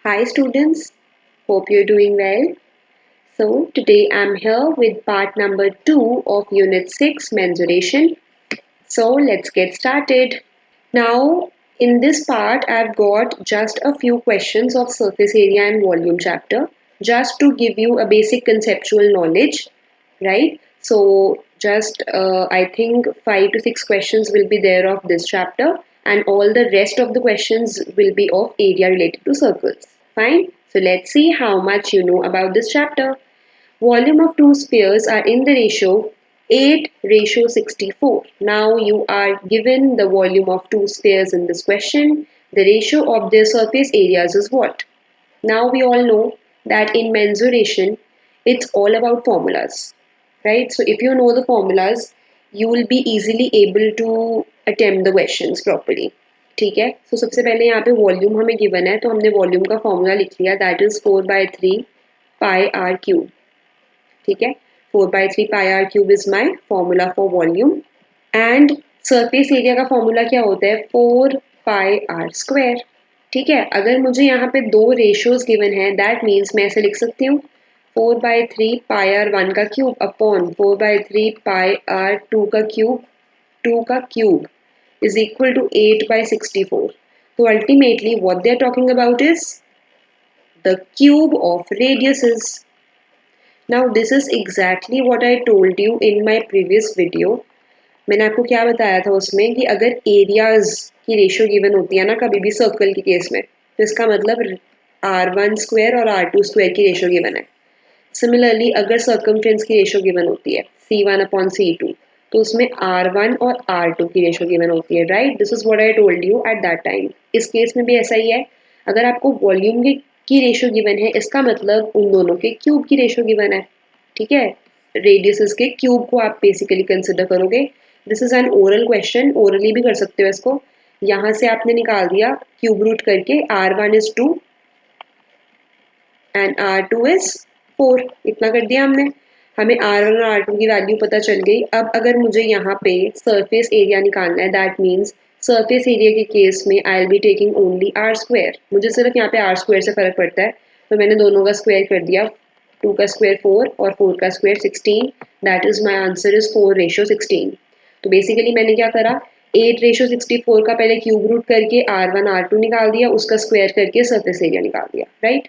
Hi students, hope you're doing well. So today I'm here with part number 2 of Unit 6 Mensuration. So let's get started. Now in this part I've got just a few questions of surface area and volume chapter just to give you a basic conceptual knowledge, right? So just I think 5 to 6 questions will be there of this chapter and all the rest of the questions will be of area related to circles. Fine. So let's see how much you know about this chapter. Volume of two spheres are in the ratio 8:64. Now you are given the volume of two spheres in this question. The ratio of their surface areas is what? Now we all know that in mensuration, it's all about formulas, right? So if you know the formulas, you will be easily able to attempt the questions properly. ठीक है, so सबसे पहले यहाँ पे volume हमें given है तो हमने वॉल्यूम का फॉर्मूला लिख लिया, that is 4/3 pi R cube. ठीक है, 4/3 pi R cube is my formula for volume. And surface area का फॉर्मूला क्या होता है? 4 पाई आर स्क्वायर. ठीक है, अगर मुझे यहाँ पे दो रेशियोज गिवन है दैट मीन्स मैं ऐसे लिख सकती हूँ 4/3 पाई आर वन का cube upon 4/3 pi r two का cube is equal to 8/64. So ultimately what they are talking about is the cube of radiuses. Now this is exactly what I told you in my previous video. मैंने आपको क्या बताया था उसमें कि अगर areas की रेशियो गिवन होती है ना कभी भी सर्कल के केस में, तो इसका मतलब r1² और r2² की रेशियो गिवन है. सिमिलरली अगर सर्कमफ्रेंस की रेशियो गिवन होती है C1/C2, तो उसमें R1 और R2 की रेशियो गिवन होती है, right? This is what I told you at that time. इस केस में भी ऐसा ही है. अगर आपको वॉल्यूम की रेशियो गिवन है इसका मतलब उन दोनों के क्यूब की रेशियो गिवन है. ठीक है, रेडियसेस के क्यूब को आप बेसिकली कंसिडर करोगे. This is an oral question, orally भी कर सकते हो इसको. यहाँ से आपने निकाल दिया क्यूब रूट करके R1 is 2 and R2 is 4. इतना कर दिया हमने. हमें R1 और R2 की वैल्यू पता चल गई. अब अगर मुझे यहाँ पे सरफेस एरिया निकालना है दैट मीन्स सरफेस एरिया के केस में I will be taking only r². मुझे सिर्फ यहाँ पे r² से फर्क पड़ता है तो मैंने दोनों का स्क्वायर कर दिया. 2 का स्क्वायर 4 और 4 का square 16. That is my answer is 4:16. तो बेसिकली मैंने क्या करा, 8:64 का पहले क्यूब रूट करके R1 R2 निकाल दिया, उसका स्क्वायर करके सरफेस एरिया निकाल दिया, right?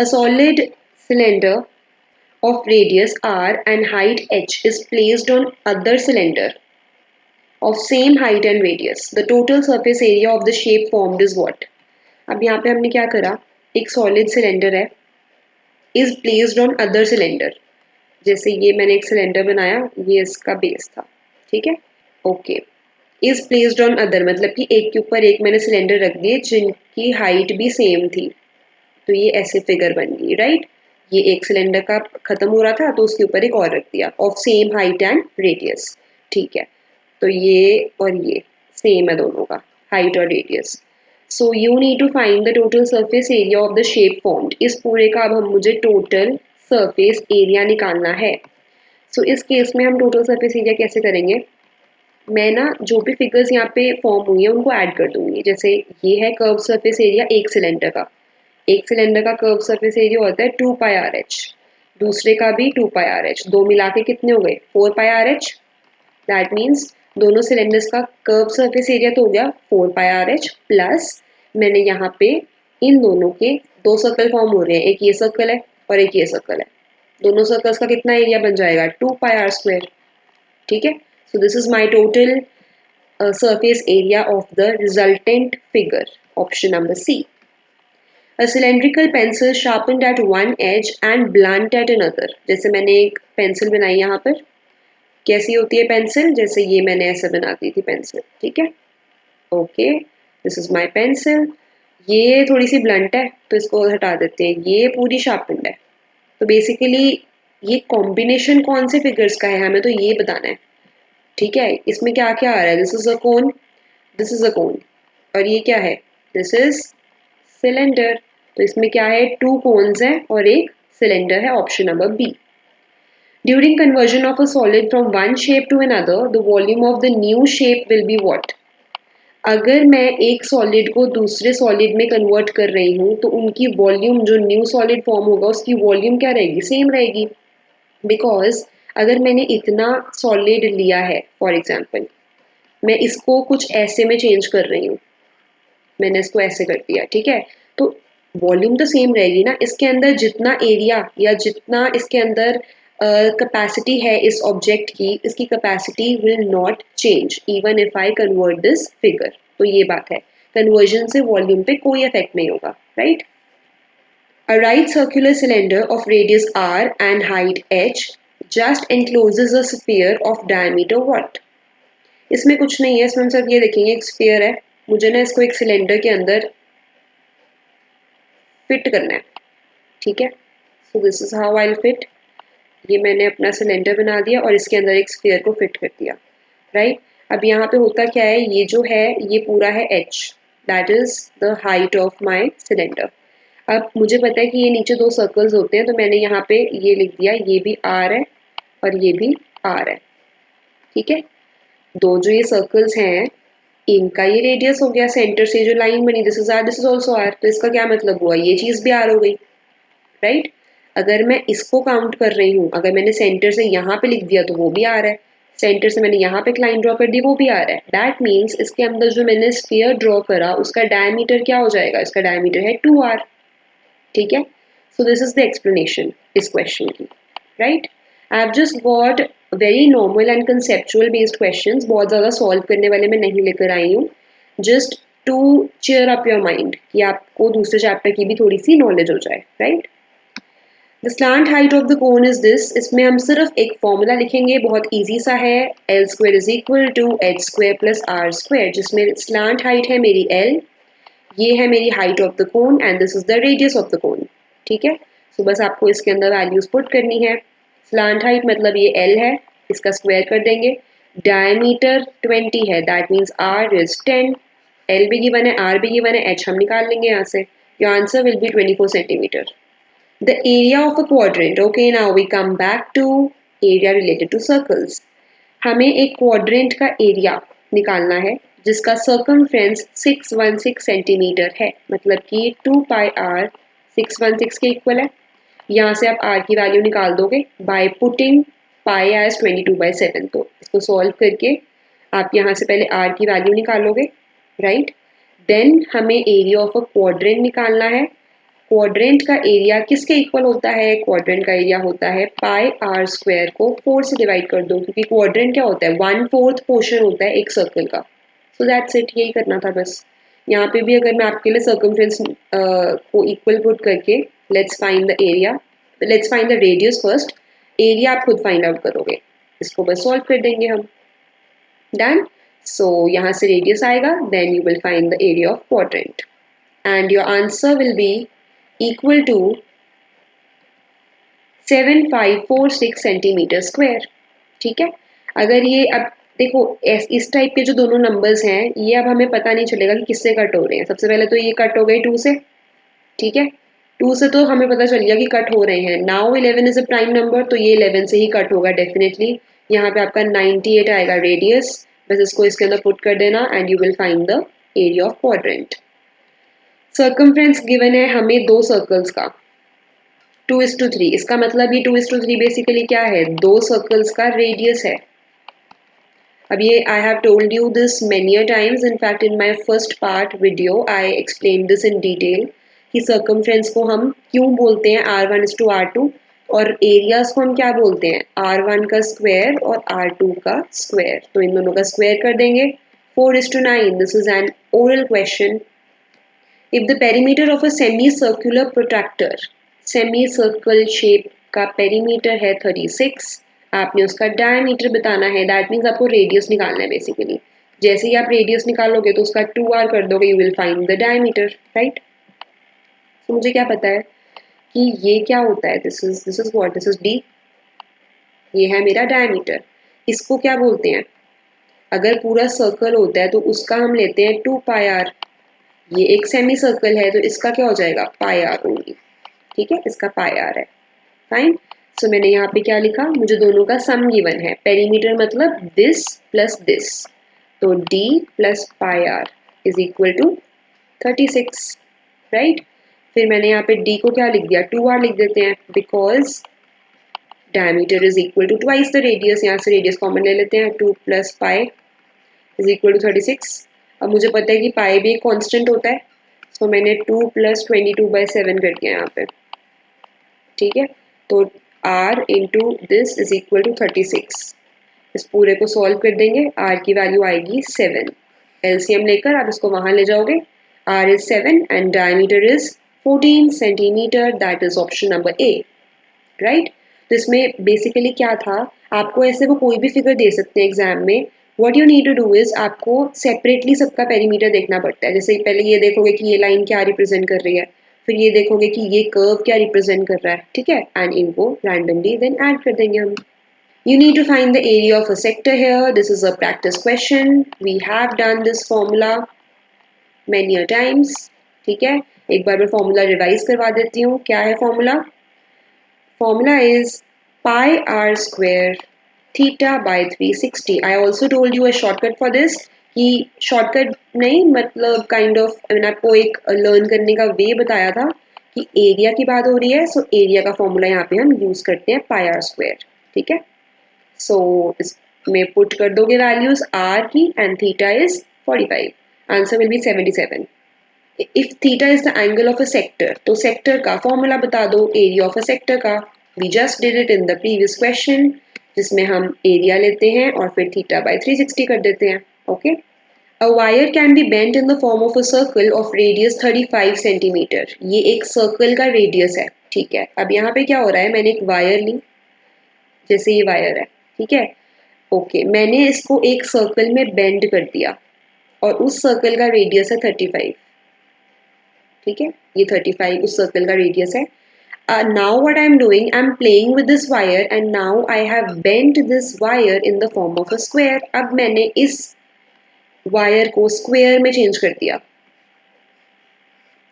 A solid cylinder of radius r and height h is placed on other cylinder of same height and radius. The total surface area of the shape formed is what? अब यहाँ पे हमने क्या करा, एक solid cylinder है, is placed on other cylinder. जैसे ये मैंने एक सिलेंडर बनाया, ये इसका बेस था. ठीक है, okay. Is placed on other मतलब कि एक के ऊपर एक मैंने सिलेंडर रख दिए जिनकी हाइट भी सेम थी, तो ये ऐसे फिगर बन गई, राइट? ये एक सिलेंडर का खत्म हो रहा था तो उसके ऊपर एक और रख दिया of same height and radius. ठीक है, तो ये और ये सेम है दोनों का हाइट और radius. So you need to find the total surface area of the shape formed. इस पूरे का अब हम मुझे टोटल सरफेस एरिया निकालना है. सो इस केस में हम टोटल सरफेस एरिया कैसे करेंगे, मैं ना जो भी फिगर्स यहाँ पे फॉर्म हुई है उनको ऐड कर दूंगी. जैसे ये है कर्व सरफेस एरिया एक सिलेंडर का. एक सिलेंडर का कर्व सरफेस एरिया होता है 2πRh, दूसरे का भी 2πRh, दो मिला के कितने हो गए 4πRh. दैट मीन्स दोनों सिलेंडर्स का कर्व सरफेस एरिया तो हो गया 4πRh प्लस मैंने यहाँ पे इन दोनों के दो सर्कल फॉर्म हो रहे हैं, एक ये सर्कल है और एक ये सर्कल है. दोनों सर्कल्स का कितना एरिया बन जाएगा 2πr². ठीक है, so this is my total surface area of the resultant figure. Option number C. A cylindrical pencil sharpened at one edge and blunt at another. जैसे मैंने एक पेंसिल बनाई यहाँ पर, कैसी होती है पेंसिल, जैसे ये मैंने ऐसे बनाती थी पेंसिल. ठीक है, okay, this is my pencil. ये थोड़ी सी ब्लंट है तो इसको हटा देते हैं, ये पूरी शार्पन्ड है. तो बेसिकली ये कॉम्बिनेशन कौन से फिगर्स का है हमें तो ये बताना है. ठीक है, इसमें क्या क्या आ रहा है, this is a cone, this is a cone, और ये क्या है, दिस इज सिलेंडर. तो इसमें क्या है, 2 कोन्स हैं और एक सिलेंडर है. Option number b. During conversion of a solid from one shape to another, the volume of the new shape will be what? अगर मैं एक सॉलिड को दूसरे सॉलिड में कन्वर्ट कर रही हूँ तो उनकी वॉल्यूम जो न्यू सॉलिड फॉर्म होगा उसकी वॉल्यूम क्या रहेगी? सेम रहेगी। बिकॉज अगर मैंने इतना सॉलिड लिया है फॉर एग्जाम्पल, मैं इसको कुछ ऐसे में चेंज कर रही हूँ, मैंने इसको ऐसे कर दिया, ठीक है, तो वॉल्यूम तो सेम रहेगी ना। इसके अंदर जितना एरिया या जितना इसके अंदर कैपेसिटी है इस ऑब्जेक्ट की, इसकी capacity will not change even if I convert this figure. तो ये बात है, कन्वर्जन से वॉल्यूम पे कोई इफेक्ट नहीं होगा, right. A right circular cylinder of radius r and height h just encloses a sphere of diameter what? इसमें कुछ नहीं है, इसमें हम सिर्फ ये देखेंगे एक स्फीयर है, मुझे ना इसको एक सिलेंडर के अंदर फिट करना है, ठीक है। So this is how I fit. ये मैंने अपना सिलेंडर बना दिया और इसके अंदर एक स्फीयर को फिट कर दिया, राइट। अब यहाँ पे होता क्या है, ये जो है ये पूरा है h, that is the height of my cylinder. अब मुझे पता है कि ये नीचे दो सर्कल्स होते हैं, तो मैंने यहाँ पे ये लिख दिया, ये भी r है और ये भी r है, ठीक है। दो जो ये सर्कल्स हैं इनका ये रेडियस हो गया, सेंटर से जो लाइन बनी this is r, this is also r, तो इसका क्या मतलब हुआ, ये चीज भी आर हो गई, राइट। अगर मैं इसको काउंट कर रही हूँ, अगर मैंने सेंटर से यहाँ पे लिख दिया तो वो भी आ रहा है, सेंटर से मैंने यहाँ पे एक लाइन ड्रॉ कर दी वो भी आ रहा है, दैट मीन्स इसके अंदर जो मैंने स्फीयर ड्रॉ करा उसका डायमीटर क्या हो जाएगा, इसका डायमीटर है 2r, ठीक है। So this is the explanation इस क्वेश्चन की, right. I have just got very normal and conceptual based questions, बहुत ज़्यादा सॉल्व करने वाले मैं नहीं लेकर आई हूँ, just to cheer up your mind कि आपको दूसरे चैप्टर की भी थोड़ी सी नॉलेज हो जाए, right. The slant height of the cone is this, इसमें हम सिर्फ एक फॉर्मूला लिखेंगे, बहुत ईजी सा है, l square is equal to h square plus r square, जिसमें स्लांट हाइट है मेरी एल, ये है मेरी height of the cone and this is the radius of the cone, ठीक है। सो बस आपको इसके अंदर वैल्यूज पुट करनी है। स्लांट हाइट मतलब ये एल है, इसका स्क्वायर कर देंगे, डायमीटर 20 है, that means r is 10, l भी गिवन है, आर भी गिवन है, एच हम निकाल लेंगे यहाँ से, your answer will be 24 centimetre. The area of a quadrant. Okay, now we come back to area related to circles. हमें एक quadrant का area निकालना है जिसका circumference 616 सेंटीमीटर है, मतलब कि 2 पाई r 616 के इक्वल है। यहाँ से आप r की वैल्यू निकाल दोगे by putting pi as 22/7, तो इसको सॉल्व करके आप यहाँ से पहले r की वैल्यू निकालोगे, राइट। देन हमें एरिया ऑफ अ क्वाड्रेंट निकालना है। क्वाड्रेंट का एरिया किसके इक्वल होता है, क्वाड्रेंट का एरिया होता है पाई आर स्क्वायर को 4 से डिवाइड कर दो, क्योंकि क्वाड्रेंट क्या होता है, 1/4 पोर्शन होता है एक सर्कल का। सो दैट्स इट, यही करना था बस। यहाँ पे भी अगर मैं आपके लिए सर्कमफ्रेंस को इक्वल पुट करके let's find the area, let's find the radius first, area आप खुद फाइंड आउट करोगे, इसको बस सॉल्व कर देंगे हम, डन। सो यहाँ से रेडियस आएगा, then you will find the area of quadrant and your answer will be equal to 7546 centimetre square, ठीक है। अगर ये अब देखो इस टाइप के जो दोनों नंबर्स हैं ये अब हमें पता नहीं चलेगा कि किससे कट हो रहे हैं। सबसे पहले तो ये कट हो गई 2 से, ठीक है, 2 से तो हमें पता चल गया कि कट हो रहे हैं। Now 11 is a prime number, तो ये 11 से ही कट होगा डेफिनेटली। यहाँ पे आपका 98 आएगा रेडियस, बस इसको इसके अंदर पुट कर देना and you will find the area of quadrant. Circumference given है हमें दो सर्कल्स का 2:3, इसका मतलब ये 2:3 बेसिकली क्या है, दो सर्कल्स का रेडियस है। अब ये I have told you this many a times, in fact in my first part video I explain this in detail कि सर्कमफ्रेंस को हम क्यों बोलते हैं R1:R2 और एरियाज को हम क्या बोलते हैं, R1 का स्क्वायर और R2 का स्क्वायर। तो इन दोनों का स्क्वायर कर देंगे, 4:9। This is an oral question. If the perimeter of a semicircular protractor, semi circle shape का पेरीमीटर है 36, आपने उसका डायमीटर बताना है, दैट मीन्स आपको रेडियस निकालना है बेसिकली। जैसे ही आप रेडियस निकालोगे तो उसका 2r कर दोगे, you will find the diameter, right. तो मुझे क्या पता है कि ये क्या होता है, this is what, this is d, ये है मेरा डायमीटर। इसको क्या बोलते हैं, अगर पूरा सर्कल होता है तो उसका हम लेते हैं 2 पाई r, ये एक सेमी सर्कल है तो इसका क्या हो जाएगा पाई आर ओनली, ठीक है, इसका पाई आर है, फाइन। सो मैंने यहाँ पे क्या लिखा, मुझे दोनों का सम गिवन है, पेरीमीटर मतलब दिस प्लस दिस, तो d plus pi are is equal to 36, right. फिर मैंने यहाँ पे d को क्या लिख दिया, 2r लिख देते हैं, because diameter is equal to twice the radius, यहाँ से रेडियस कॉमन ले लेते हैं, 2 plus pi is equal to 36। अब मुझे पता है कि पाई भी एक कांस्टेंट होता है, सो मैंने 2 प्लस 22/7 कर दिया यहाँ पे, ठीक है। तो r into this is equal to 36, इस पूरे को सॉल्व कर देंगे, r की वैल्यू आएगी 7, एलसीएम लेकर आप इसको वहां ले जाओगे, r is 7 and diameter is 14 centimetre, that is option number A, right. तो इसमें बेसिकली क्या था, आपको ऐसे वो कोई भी फिगर दे सकते हैं एग्जाम में, what you need to do is आपको सेपरेटली सबका पेरीमीटर देखना पड़ता है। जैसे पहले ये देखोगे कि ये लाइन क्या रिप्रेजेंट कर रही है, फिर ये देखोगे कि ये कर्व क्या रिप्रेजेंट कर रहा है, ठीक है, एंड इनको रैंडमली देन ऐड कर देंगे हम। You need to find the area of a sector here. This is a practice question. We have done this formula many a times. ठीक है, एक बार मैं फॉर्मूला रिवाइज करवा देती हूँ। क्या है formula? Formula is pi r square theta by 360. I also told you a shortcut for this, कि शॉर्टकट नहीं मतलब काइंड ऑफ मैंने आपको एक लर्न करने का वे बताया था कि एरिया की बात हो रही है, सो एरिया का फॉर्मूला यहाँ पे हम यूज करते हैं पाई आर स्क्वायर, ठीक है। सो इसमें पुट कर दोगे वैल्यूज आर की and theta is 45, answer will be 77। If theta is the angle of a sector, तो सेक्टर का फॉर्मूला बता दो एरिया ऑफ अ सेक्टर का, we just did it in the previous question, जिसमें हम एरिया लेते हैं और फिर थीटा बाय 360 कर देते हैं, okay. A wire can be bent in the form of a circle of radius 35 centimetre, ये एक सर्कल का रेडियस है, ठीक है। अब यहाँ पे क्या हो रहा है, मैंने एक वायर ली, जैसे ये वायर है, ठीक है, ओके, मैंने इसको एक सर्कल में बेंड कर दिया और उस सर्कल का रेडियस है 35, ठीक है, ये 35 उस सर्कल का रेडियस है। Now what I'm doing, I'm playing with this wire and now I have bent this wire in the form of a square. अब मैंने इस वायर को स्क्वायर में चेंज कर दिया,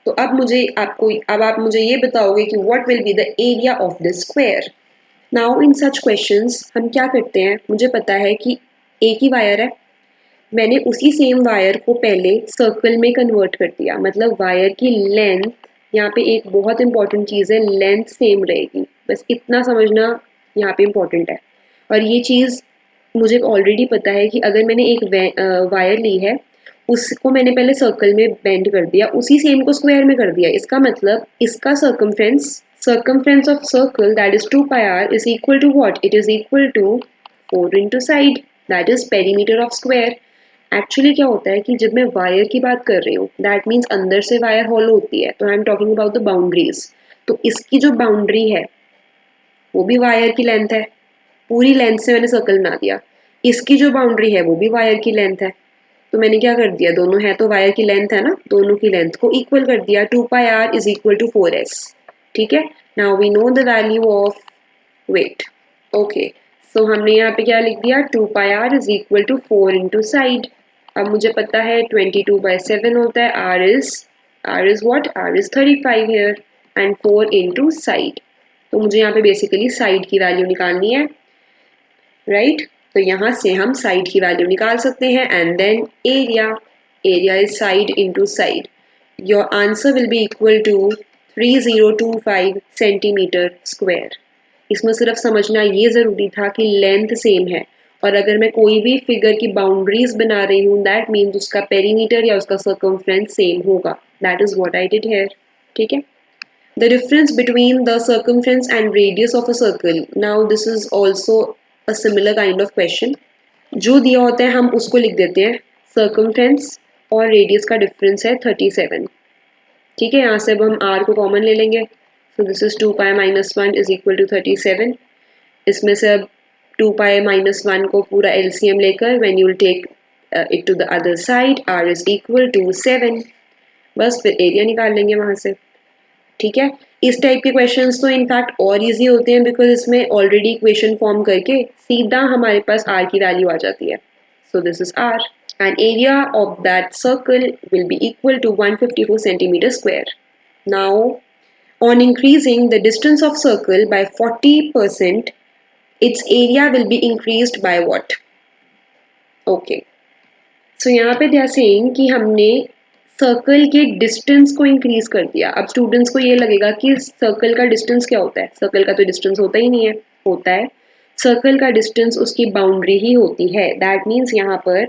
तो अब आप मुझे ये बताओगे कि what will be the area of this square. Now in such questions हम क्या करते हैं, मुझे पता है कि एक ही वायर है, मैंने उसी सेम वायर को पहले सर्कल में कन्वर्ट कर दिया, मतलब वायर की लेंथ, यहाँ पे एक बहुत इंपॉर्टेंट चीज़ है, लेंथ सेम रहेगी, बस इतना समझना यहाँ पे इम्पॉर्टेंट है। और ये चीज़ मुझे ऑलरेडी पता है कि अगर मैंने एक वायर ली है, उसको मैंने पहले सर्कल में बेंड कर दिया, उसी सेम को स्क्वायर में कर दिया, इसका मतलब इसका circumference of circle that is 2 pi r is equal to what? It is equal to 4 into side, that is perimeter of square. Actually क्या होता है कि जब मैं वायर की बात कर रही हूँ, दैट मीन्स अंदर से वायर हॉलो होती है, तो I am talking about the boundaries. तो इसकी जो बाउंड्री है वो भी वायर की लेंथ है, पूरी लेंथ से मैंने सर्कल बना दिया, इसकी जो बाउंड्री है वो भी वायर की लेंथ है, तो मैंने क्या कर दिया, दोनों है तो वायर की लेंथ है ना, दोनों की लेंथ को इक्वल कर दिया, 2 pi are is equal to 4s, ठीक है। Now we know the value of wait, okay, so हमने यहाँ पे क्या लिख दिया, 2 pi are is equal to 4 into side. अब मुझे पता है 22/7 होता है, r is what, r is 35 here and 4 into side, तो मुझे यहाँ पे बेसिकली साइड की वैल्यू निकालनी है, राइट। तो यहाँ से हम साइड की वैल्यू निकाल सकते हैं and then area is side into side, your answer will be equal to 3025 centimetre square. इसमें सिर्फ समझना ये ज़रूरी था कि लेंथ सेम है, और अगर मैं कोई भी फिगर की बाउंड्रीज बना रही हूँ, दैट मीन्स उसका पेरीमीटर या उसका सर्कमफ्रेंस सेम होगा, that is what I did here, ठीक है। The difference between the circumference and radius of a circle. Now this is also a similar kind of question. जो दिया होता है हम उसको लिख देते हैं, circumference और radius का difference है 37, ठीक है। यहाँ से अब हम r को कॉमन ले लेंगे, so this is 2 pi minus 1 is equal to 37, इसमें से अब 2 pi minus 1 को पूरा LCM लेकर when you will take it to the other side, r is equal to 7, बस फिर एरिया निकाल लेंगे वहाँ से, ठीक है। इस टाइप के क्वेश्चंस तो इनफैक्ट और इजी होते हैं, बिकॉज इसमें ऑलरेडी इक्वेशन फॉर्म करके सीधा हमारे पास r की वैल्यू आ जाती है, so this is r and area of that circle will be equal to 154 centimetre square. Now On increasing the distance of circle by 40%, its area will be increased by what? Okay. So यहाँ पे they are saying कि हमने circle के distance को increase कर दिया. अब students को ये लगेगा कि सर्कल का डिस्टेंस क्या होता है. सर्कल का तो डिस्टेंस होता ही नहीं है. होता है सर्कल का डिस्टेंस उसकी बाउंड्री ही होती है. दैट मीन्स यहाँ पर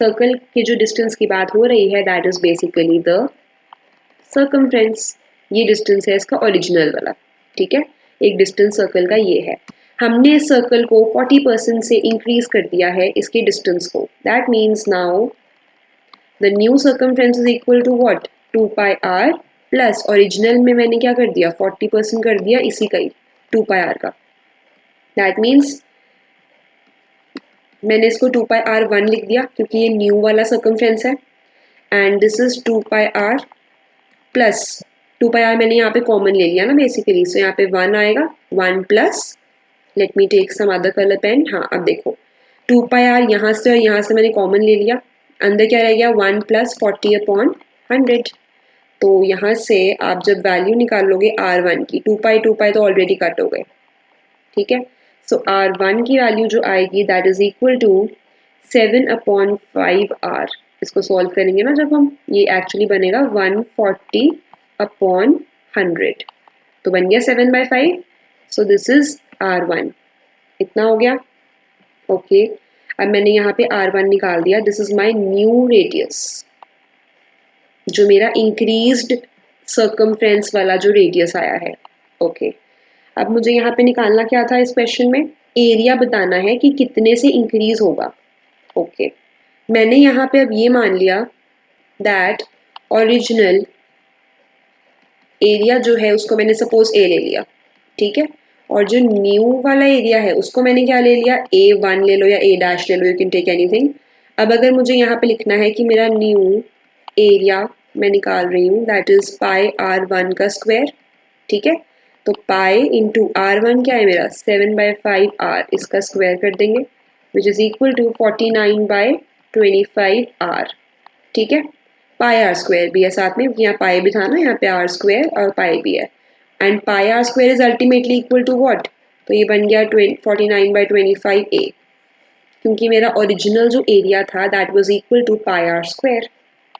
सर्कल के जो डिस्टेंस की बात हो रही है that is basically the circumference. ये डिस्टेंस है इसका ओरिजिनल वाला. ठीक है, एक डिस्टेंस सर्कल का ये है. हमने इस सर्कल को 40% से इंक्रीज कर दिया है इसके डिस्टेंस को. That means now the new circumference is equal to what? 2 pi r plus original में मैंने क्या कर दिया? 40% कर दिया इसी का ही, 2 पाई आर का. दैट मीन्स मैंने इसको 2 पाई आर 1 लिख दिया क्योंकि ये न्यू वाला सर्कमफ्रेंस है. And this is 2 pi r plus 2 pi r मैंने यहाँ पे कॉमन ले लिया ना बेसिकली. सो यहाँ पे 1 आएगा. 1 plus, let me take some other colour pen. हाँ अब देखो 2 पाई आर यहाँ से और यहाँ से मैंने कॉमन ले लिया. अंदर क्या रह गया? 1 प्लस 40/100. तो यहाँ से आप जब वैल्यू निकालोगे R1 की, 2 पाई तो ऑलरेडी कट हो गए. ठीक है, सो R1 की वैल्यू जो आएगी that is equal to 7/5R. इसको सॉल्व करेंगे ना जब हम, ये एक्चुअली बनेगा 140/100. तो बन गया 7/5. सो दिस इज R1. इतना हो गया. ओके, अब मैंने यहाँ पे R1 निकाल दिया. This is my new radius, जो मेरा इंक्रीज्ड सर्कमफ्रेंस वाला जो रेडियस आया है. ओके, अब मुझे यहाँ पे निकालना क्या था इस क्वेश्चन में? एरिया बताना है कि कितने से इंक्रीज होगा. ओके, मैंने यहाँ पे अब ये मान लिया दैट ओरिजिनल एरिया जो है उसको मैंने सपोज ए ले लिया. ठीक है, और जो न्यू वाला एरिया है उसको मैंने क्या ले लिया? A1 ले लो या A' ले लो, यू कैन टेक एनीथिंग. अब अगर मुझे यहाँ पे लिखना है कि मेरा न्यू एरिया मैं निकाल रही हूँ दैट इज पाई R1 का स्क्वायर. ठीक है, तो पाई इंटू R1 क्या है मेरा? 7/5R. इसका स्क्वायर कर देंगे which is equal to 49/25R. ठीक है, पाई आर स्क्वायर भी है साथ में, यहाँ पाई भी था ना, यहाँ पे आर स्क्वायर और पाई भी है. And pi are square is ultimately equal to what? तो ये बन गया 49/25A, क्योंकि मेरा ओरिजिनल जो एरिया था that was equal to pi are square.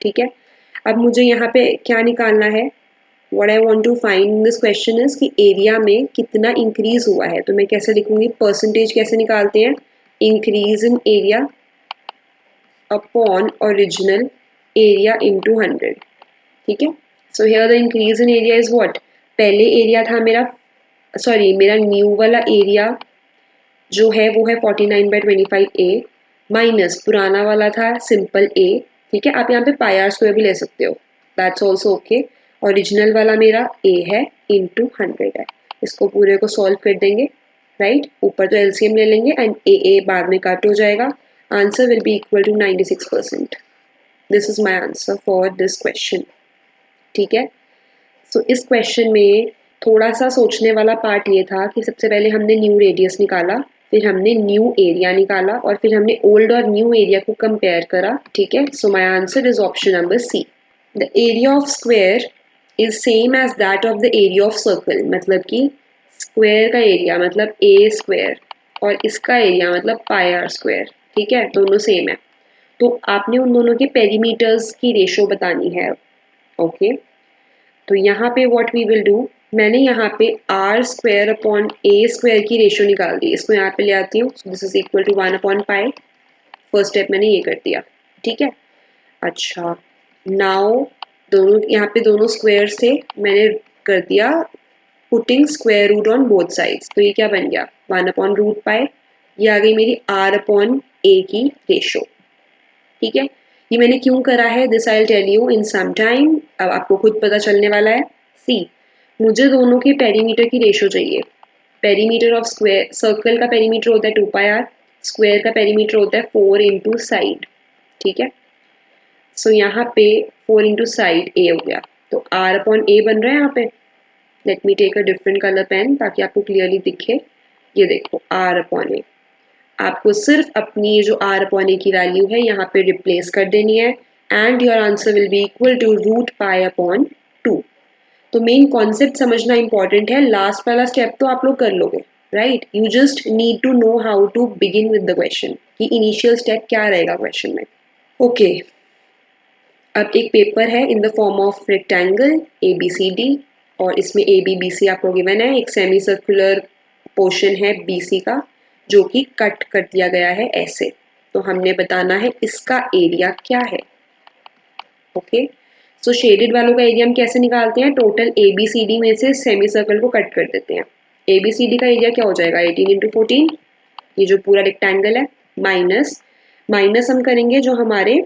ठीक है, अब मुझे यहाँ पे क्या निकालना है? What I want to find in this question is कि एरिया में कितना इंक्रीज हुआ है. तो मैं कैसे लिखूंगी? परसेंटेज कैसे निकालते हैं? Increase in area upon original area into 100. ठीक है, so here the increase in area is what? पहले एरिया था मेरा, सॉरी मेरा न्यू वाला एरिया जो है वो है 49/25A माइनस पुराना वाला था सिंपल A. ठीक है, आप यहाँ पे पाई आर स्क्वायर भी ले सकते हो, दैट्स ऑल्सो ओके. ओरिजिनल वाला मेरा A है इंटू 100 है. इसको पूरे को सॉल्व कर देंगे. राइट, ऊपर तो एलसीएम ले लेंगे एंड A बाद में कट हो जाएगा. Answer will be equal to 96%. This is my answer for this question. ठीक है, सो इस क्वेश्चन में थोड़ा सा सोचने वाला पार्ट ये था कि सबसे पहले हमने न्यू रेडियस निकाला, फिर हमने न्यू एरिया निकाला और फिर हमने ओल्ड और न्यू एरिया को कंपेयर करा. ठीक है, so my answer is option number C. The area of square is same as that of the area of circle. मतलब कि स्क्वायर का एरिया मतलब ए स्क्वायर और इसका एरिया मतलब पाई आर स्क्वायर. ठीक है, दोनों सेम है. तो आपने उन दोनों के पेरीमीटर्स की रेशो बतानी है. ओके, तो यहाँ पे व्हाट वी विल डू, मैंने यहाँ पे R square upon A square की रेशो निकाल दी. इसको यहाँ पे ले आती हूँ. दिस इज इक्वल टू 1/पाई. फर्स्ट स्टेप मैंने ये कर दिया. ठीक है, अच्छा नाउ दोनों यहाँ पे दोनों स्क्वायर थे, मैंने कर दिया putting square root on both sides. तो ये क्या बन गया? 1/√पाई. ये आ गई मेरी आर अपॉन ए की रेशो. ठीक है, ये मैंने क्यों करा है this I will tell you in some time. अब आपको खुद पता चलने वाला है. सी, मुझे दोनों के पेरीमीटर की रेशो चाहिए. पेरीमीटर ऑफ स्क्वायर, सर्कल का पेरीमीटर होता है 2 पाई आर, स्क्वायर का पेरीमीटर होता है 4 इंटू साइड. ठीक है, सो यहाँ पे 4 इंटू साइड ए हो गया. तो आर अपॉन ए बन रहा है यहाँ पे. Let me take a different colour pen ताकि आपको क्लियरली दिखे. ये देखो आर अपॉन ए. आपको सिर्फ अपनी ये जो आर अपॉन ए की वैल्यू है यहाँ पे रिप्लेस कर देनी है and your answer will be equal to √पाई/2. तो मेन कॉन्सेप्ट समझना इंपॉर्टेंट है, लास्ट वाला स्टेप तो आप लोग कर लोगे, right? You just need to know how to begin with the question, कि इनिशियल स्टेप क्या रहेगा क्वेश्चन में। ओके, अब एक पेपर है in the form of rectangle ABCD, और इसमें ABBC आपको गिवन है, एक सेमी सर्कुलर पोर्शन है BC का जो कि कट कर दिया गया है ऐसे, तो हमने बताना है इसका एरिया क्या है। ओके, सो शेडेड वालों का एरिया हम कैसे निकालते हैं? टोटल ABCD में से सेमी सर्कल को कट कर देते हैं। ABCD का एरिया क्या हो जाएगा? 18 × 14, ये जो पूरा रेक्टेंगल है, माइनस माइनस हम करेंगे जो हमारे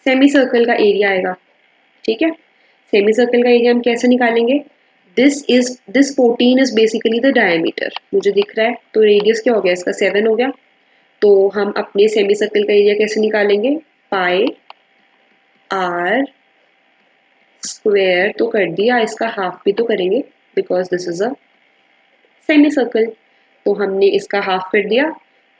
सेमी सर्कल का एरिया आएगा। ठीक है, सेमी सर्कल का एरिया हम कैसे निकालेंगे? This 14 is basically the diameter, मुझे दिख रहा है, तो रेडियस क्या हो गया इसका? 7 हो गया। तो हम अपने सेमी सर्कल का एरिया कैसे निकालेंगे? पाई आर स्क्वायर तो कर दिया, इसका हाफ भी तो करेंगे because this is a semi circle, तो हमने इसका हाफ कर दिया।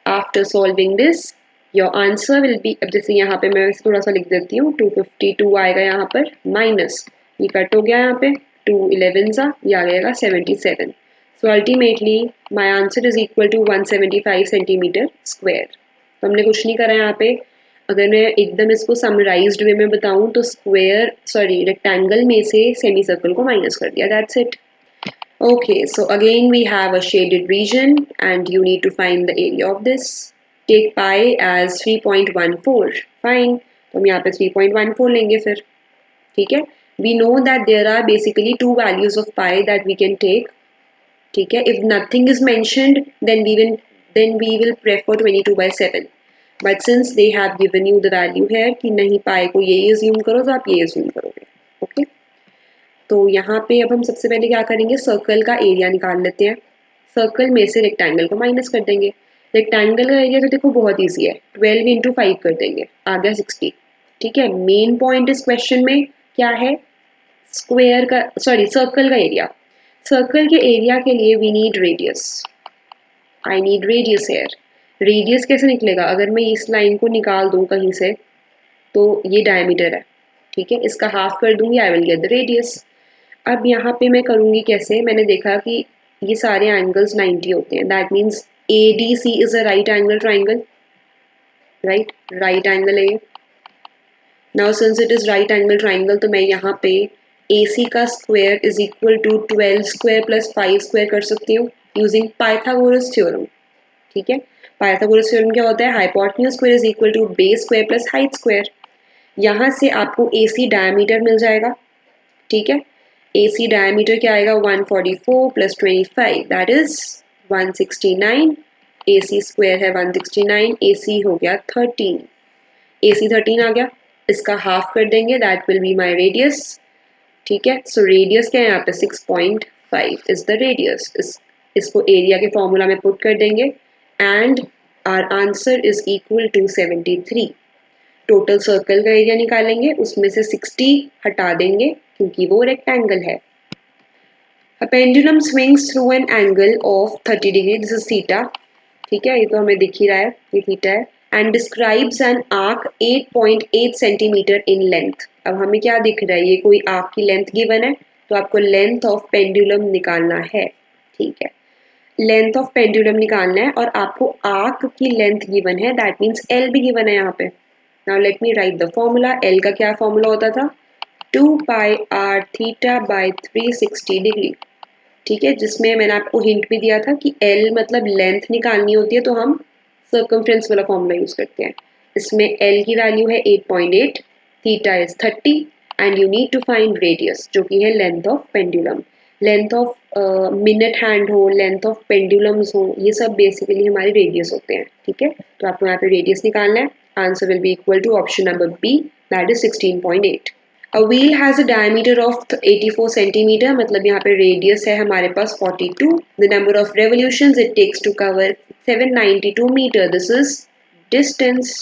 After solving this your answer will B, अब जैसे यहाँ पे मैं थोड़ा सा लिख देती हूँ, 252 आएगा यहाँ पर, माइनस ये कट हो गया यहाँ पे 2 11 सा, ये आ जाएगा 77। So ultimately my answer is equal to 175 centimetre square. तो हमने कुछ नहीं करा यहाँ पे। अगर मैं एकदम इसको समराइज्ड वे में बताऊँ तो रेक्टेंगल में से सेमी सर्कल को माइनस कर दिया, that's it. Okay, so again we have a shaded region and you need to find the area of this. Take pi as 3.14. Fine. तो हम यहाँ पे 3.14 लेंगे फिर, ठीक है? We know that there are basically two values of pi that we can take. ठीक है? If nothing is mentioned, then we will prefer 22/7. But since they have given you the value here कि नहीं pi को ये assume करो, तो आप ये assume करोगे, okay? तो यहाँ पे अब हम सबसे पहले क्या करेंगे? सर्कल का एरिया निकाल लेते हैं। सर्कल में से रेक्टेंगल को माइनस कर देंगे। रेक्टेंगल का एरिया तो देखो बहुत ईजी है, 12 × 5 कर देंगे, आ गया 60। ठीक है, मेन पॉइंट इस क्वेश्चन में क्या है? सर्कल का एरिया। सर्कल के एरिया के लिए we need radius, I need radius here. Radius कैसे निकलेगा? अगर मैं इस लाइन को निकाल दूँ कहीं से, तो ये डायमीटर है, ठीक है, इसका हाफ कर दूंगी, I will get the radius. अब यहाँ पे मैं करूँगी कैसे? मैंने देखा कि ये सारे एंगल्स 90 होते हैं, that means ADC is a right angle triangle, right angle है ये। Now since it is right angle triangle, तो मैं यहाँ पे AC का square is equal to 12 square plus 5 square कर सकती हूँ यूजिंग पाइथागोरस थ्योरम। ठीक है, पाइथागोरस थ्योरम क्या होता है? Hypotenuse square is equal to base square plus height square. यहाँ से आपको AC डायमीटर मिल जाएगा, ठीक है। AC डायमीटर क्या आएगा? 144 plus 25 that is 169। AC square है 169, AC हो गया 13, AC 13 आ गया, इसका हाफ कर देंगे, that will be my radius. ठीक है, सो रेडियस क्या है यहाँ पे? 6.5 इज द रेडियस। इसको एरिया के फॉर्मूला में पुट कर देंगे and our answer is equal to 73। Total circle का एरिया निकालेंगे, उसमें से 60 हटा देंगे क्योंकि वो रेक्टेंगल है। A pendulum swings through an angle of 30 degree, this is theta, ठीक है, ये तो हमें दिख ही रहा है, ये थीटा है, and describes an arc 8.8 centimetre in length। अब हमें क्या दिख रहा है? ये कोई आर्क की लेंथ गिवन है, तो आपको लेंथ ऑफ पेंडुलम निकालना है, ठीक है, लेंथ ऑफ पेंडुलम निकालना है, और आपको आर्क की लेंथ गिवन है, दैट मीन्स L भी गिवन है यहाँ पे। Now let me right the formula. L का क्या फॉर्मूला होता था? 2 pi r theta by 360 degree, ठीक है, जिसमें मैंने आपको हिंट भी दिया था कि L मतलब लेंथ निकालनी होती है तो हम सर्कमफ्रेंस वाला फॉर्मूला यूज करते हैं। इसमें L की वैल्यू है 8.8, theta is 30 and you need to find radius जो कि है length of pendulum. Length of minute hand हो, लेंथ ऑफ पेंडुलम्स हो, ये सब बेसिकली हमारे रेडियस होते हैं, ठीक है। तो आपको यहाँ पे रेडियस निकालना है, answer will be equal to option number B, that is 16.8। A wheel has a diameter of 84 centimeter, मतलब यहाँ पे रेडियस है हमारे पास 42. The number of revolutions it takes to cover 792 meter. This is distance.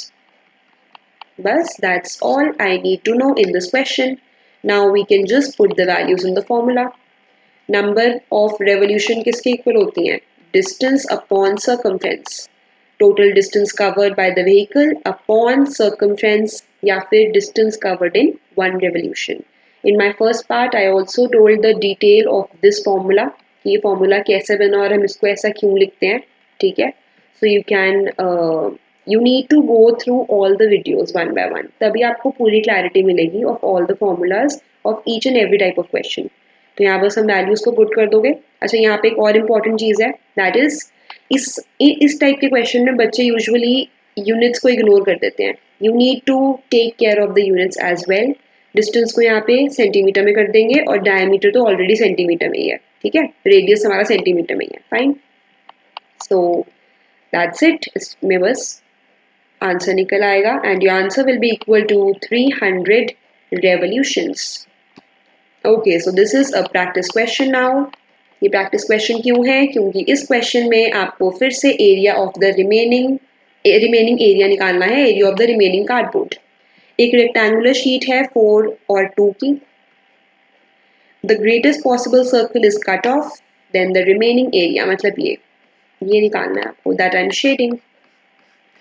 Bas, that's all I need to know in this question. Now we can just put the values in the formula. Number of revolution किसके equal होती हैं? Distance upon circumference. Total distance covered by the vehicle upon circumference या फिर distance covered in one revolution. In my first part, I also told the detail of this formula कि ये formula कैसे बना और हम इसको ऐसा क्यों लिखते हैं, ठीक है? So you need to go through all the videos one by one. तभी आपको पूरी clarity मिलेगी of all the formulas of each and every type of question. तो यहाँ बस हम values को put कर दोगे. अच्छा यहाँ पे एक और important चीज़ है, that is इस टाइप के क्वेश्चन में बच्चे यूजुअली यूनिट्स को इग्नोर कर देते हैं. You need to take care of the units as well. Distance को यहाँ पे सेंटीमीटर में कर देंगे और डायमीटर तो ऑलरेडी सेंटीमीटर में ही है, ठीक है? रेडियस हमारा सेंटीमीटर में ही है, फाइन. So that's it. इसमें बस आंसर निकल आएगा and your answer will be equal to 300 revolutions. Okay, so this is a practice question now. ये प्रैक्टिस क्वेश्चन क्यों है? क्योंकि इस क्वेश्चन में आपको फिर से area of the remaining area निकालना है, area of the remaining cardboard. एक रेक्टेंगुलर शीट है 4 और 2 की. The greatest possible circle is cut off, then the remaining area, मतलब ये निकालना है आपको, that I am shading,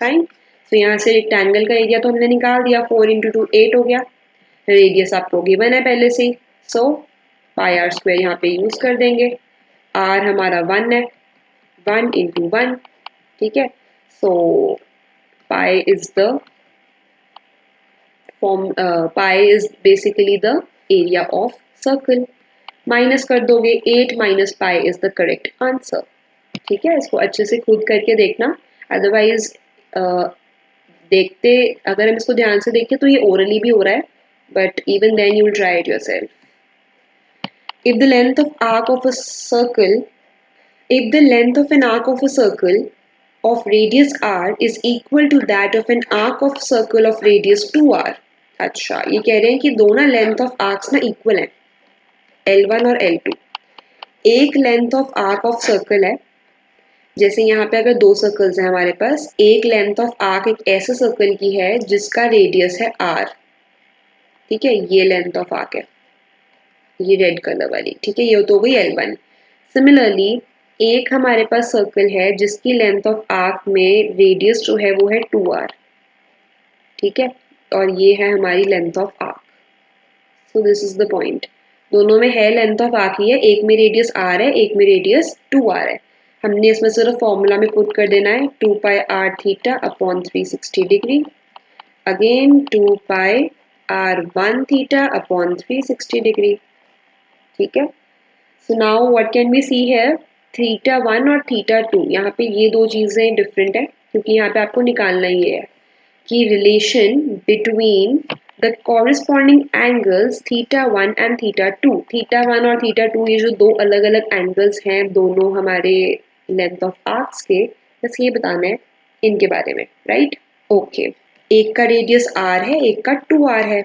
fine. तो यहाँ से रेक्टेंगल का एरिया तो हमने निकाल दिया, 4 इंटू 2 8 हो गया. रेडियस आपको गिवन है पहले से, सो पाई आर स्क्वायर यहाँ पे यूज कर देंगे. आर हमारा 1 है, 1 इंटू 1, ठीक है? So pi is basically the area of circle. Minus कर दोगे, 8 minus pi is the correct answer, ठीक है? इसको अच्छे से खुद करके देखना, अदरवाइज अगर हम इसको ध्यान से देखें तो ये ओरली भी हो रहा है, but even then you will try it yourself. If the length of arc of a circle, if the length of an arc of a circle of radius r is equal to that of an arc of circle of radius 2r. अच्छा, ये कह रहे हैं कि दोनों length of arcs ना equal है, L1 और L2. एक length of arc of circle है, जैसे यहाँ पे अगर दो सर्कल्स हैं हमारे पास, एक लेंथ ऑफ आर्क एक ऐसे सर्कल की है जिसका रेडियस है r, ठीक है? ये लेंथ ऑफ आर्क है, ये रेड कलर वाली, ठीक है? ये तो हो गई L1. सिमिलरली एक हमारे पास सर्कल है जिसकी लेंथ ऑफ आर्क में रेडियस जो है वो है 2r, ठीक है? और ये है हमारी length of arc. So this is the point. दोनों में है लेंथ ऑफ आर्क ही है, एक में रेडियस r है, एक में रेडियस 2r है. हमने इसमें सिर्फ फॉर्मूला में पुट कर देना है 2 pi r theta upon 360 degree, again 2 pi r1 theta upon 360 degree, ठीक है? So now what can we see here, theta 1 और थीटा 2, यहाँ पे ये दो चीज़ें डिफरेंट है, क्योंकि यहाँ पे आपको निकालना ही है कि relation between the corresponding angles theta 1 and theta 2. Theta 1 और थीटा 2 ये जो दो अलग अलग एंगल्स हैं दोनों हमारे लेंथ ऑफ आर्क्स के, बस ये बताना है इनके बारे में, राइट? ओके, एक का रेडियस r है, एक का 2r है,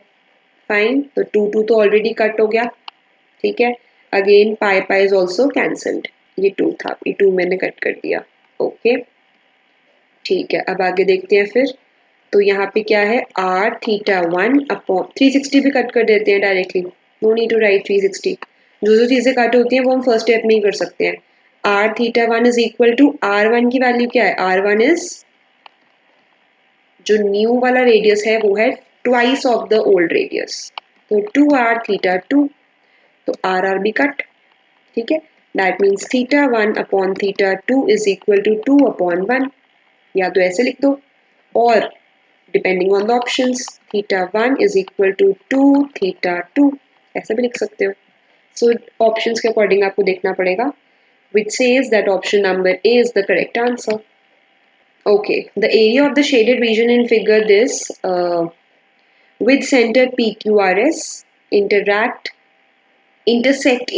फाइन. तो 2 तो ऑलरेडी कट हो गया, ठीक है? Again pi pi is also cancelled, ये 2 था, ये 2 मैंने कट कर दिया, ओके, ठीक है? अब आगे देखते हैं फिर. तो यहाँ पे क्या है, r थीटा 1 अपॉन 360 भी कट कर देते हैं directly, no need to write 360. जो चीज़ें कट होती हैं वो हम फर्स्ट स्टेप में ही कर सकते हैं. r theta 1 is equal to r1 की वैल्यू क्या है, r1 इज जो न्यू वाला रेडियस है वो है twice of the old radius, तो 2r थीटा 2, तो r भी कट, ठीक है? That means theta 1 upon theta 2 is equal to 2 upon 1, या तो ऐसे लिख दो, और depending on the options theta 1 is equal to 2 theta 2, ऐसे भी लिख सकते हो. सो ऑप्शंस के अकॉर्डिंग आपको देखना पड़ेगा, which says that option number A is the correct answer. Okay, the area of the shaded region in figure this with center PQRS intersect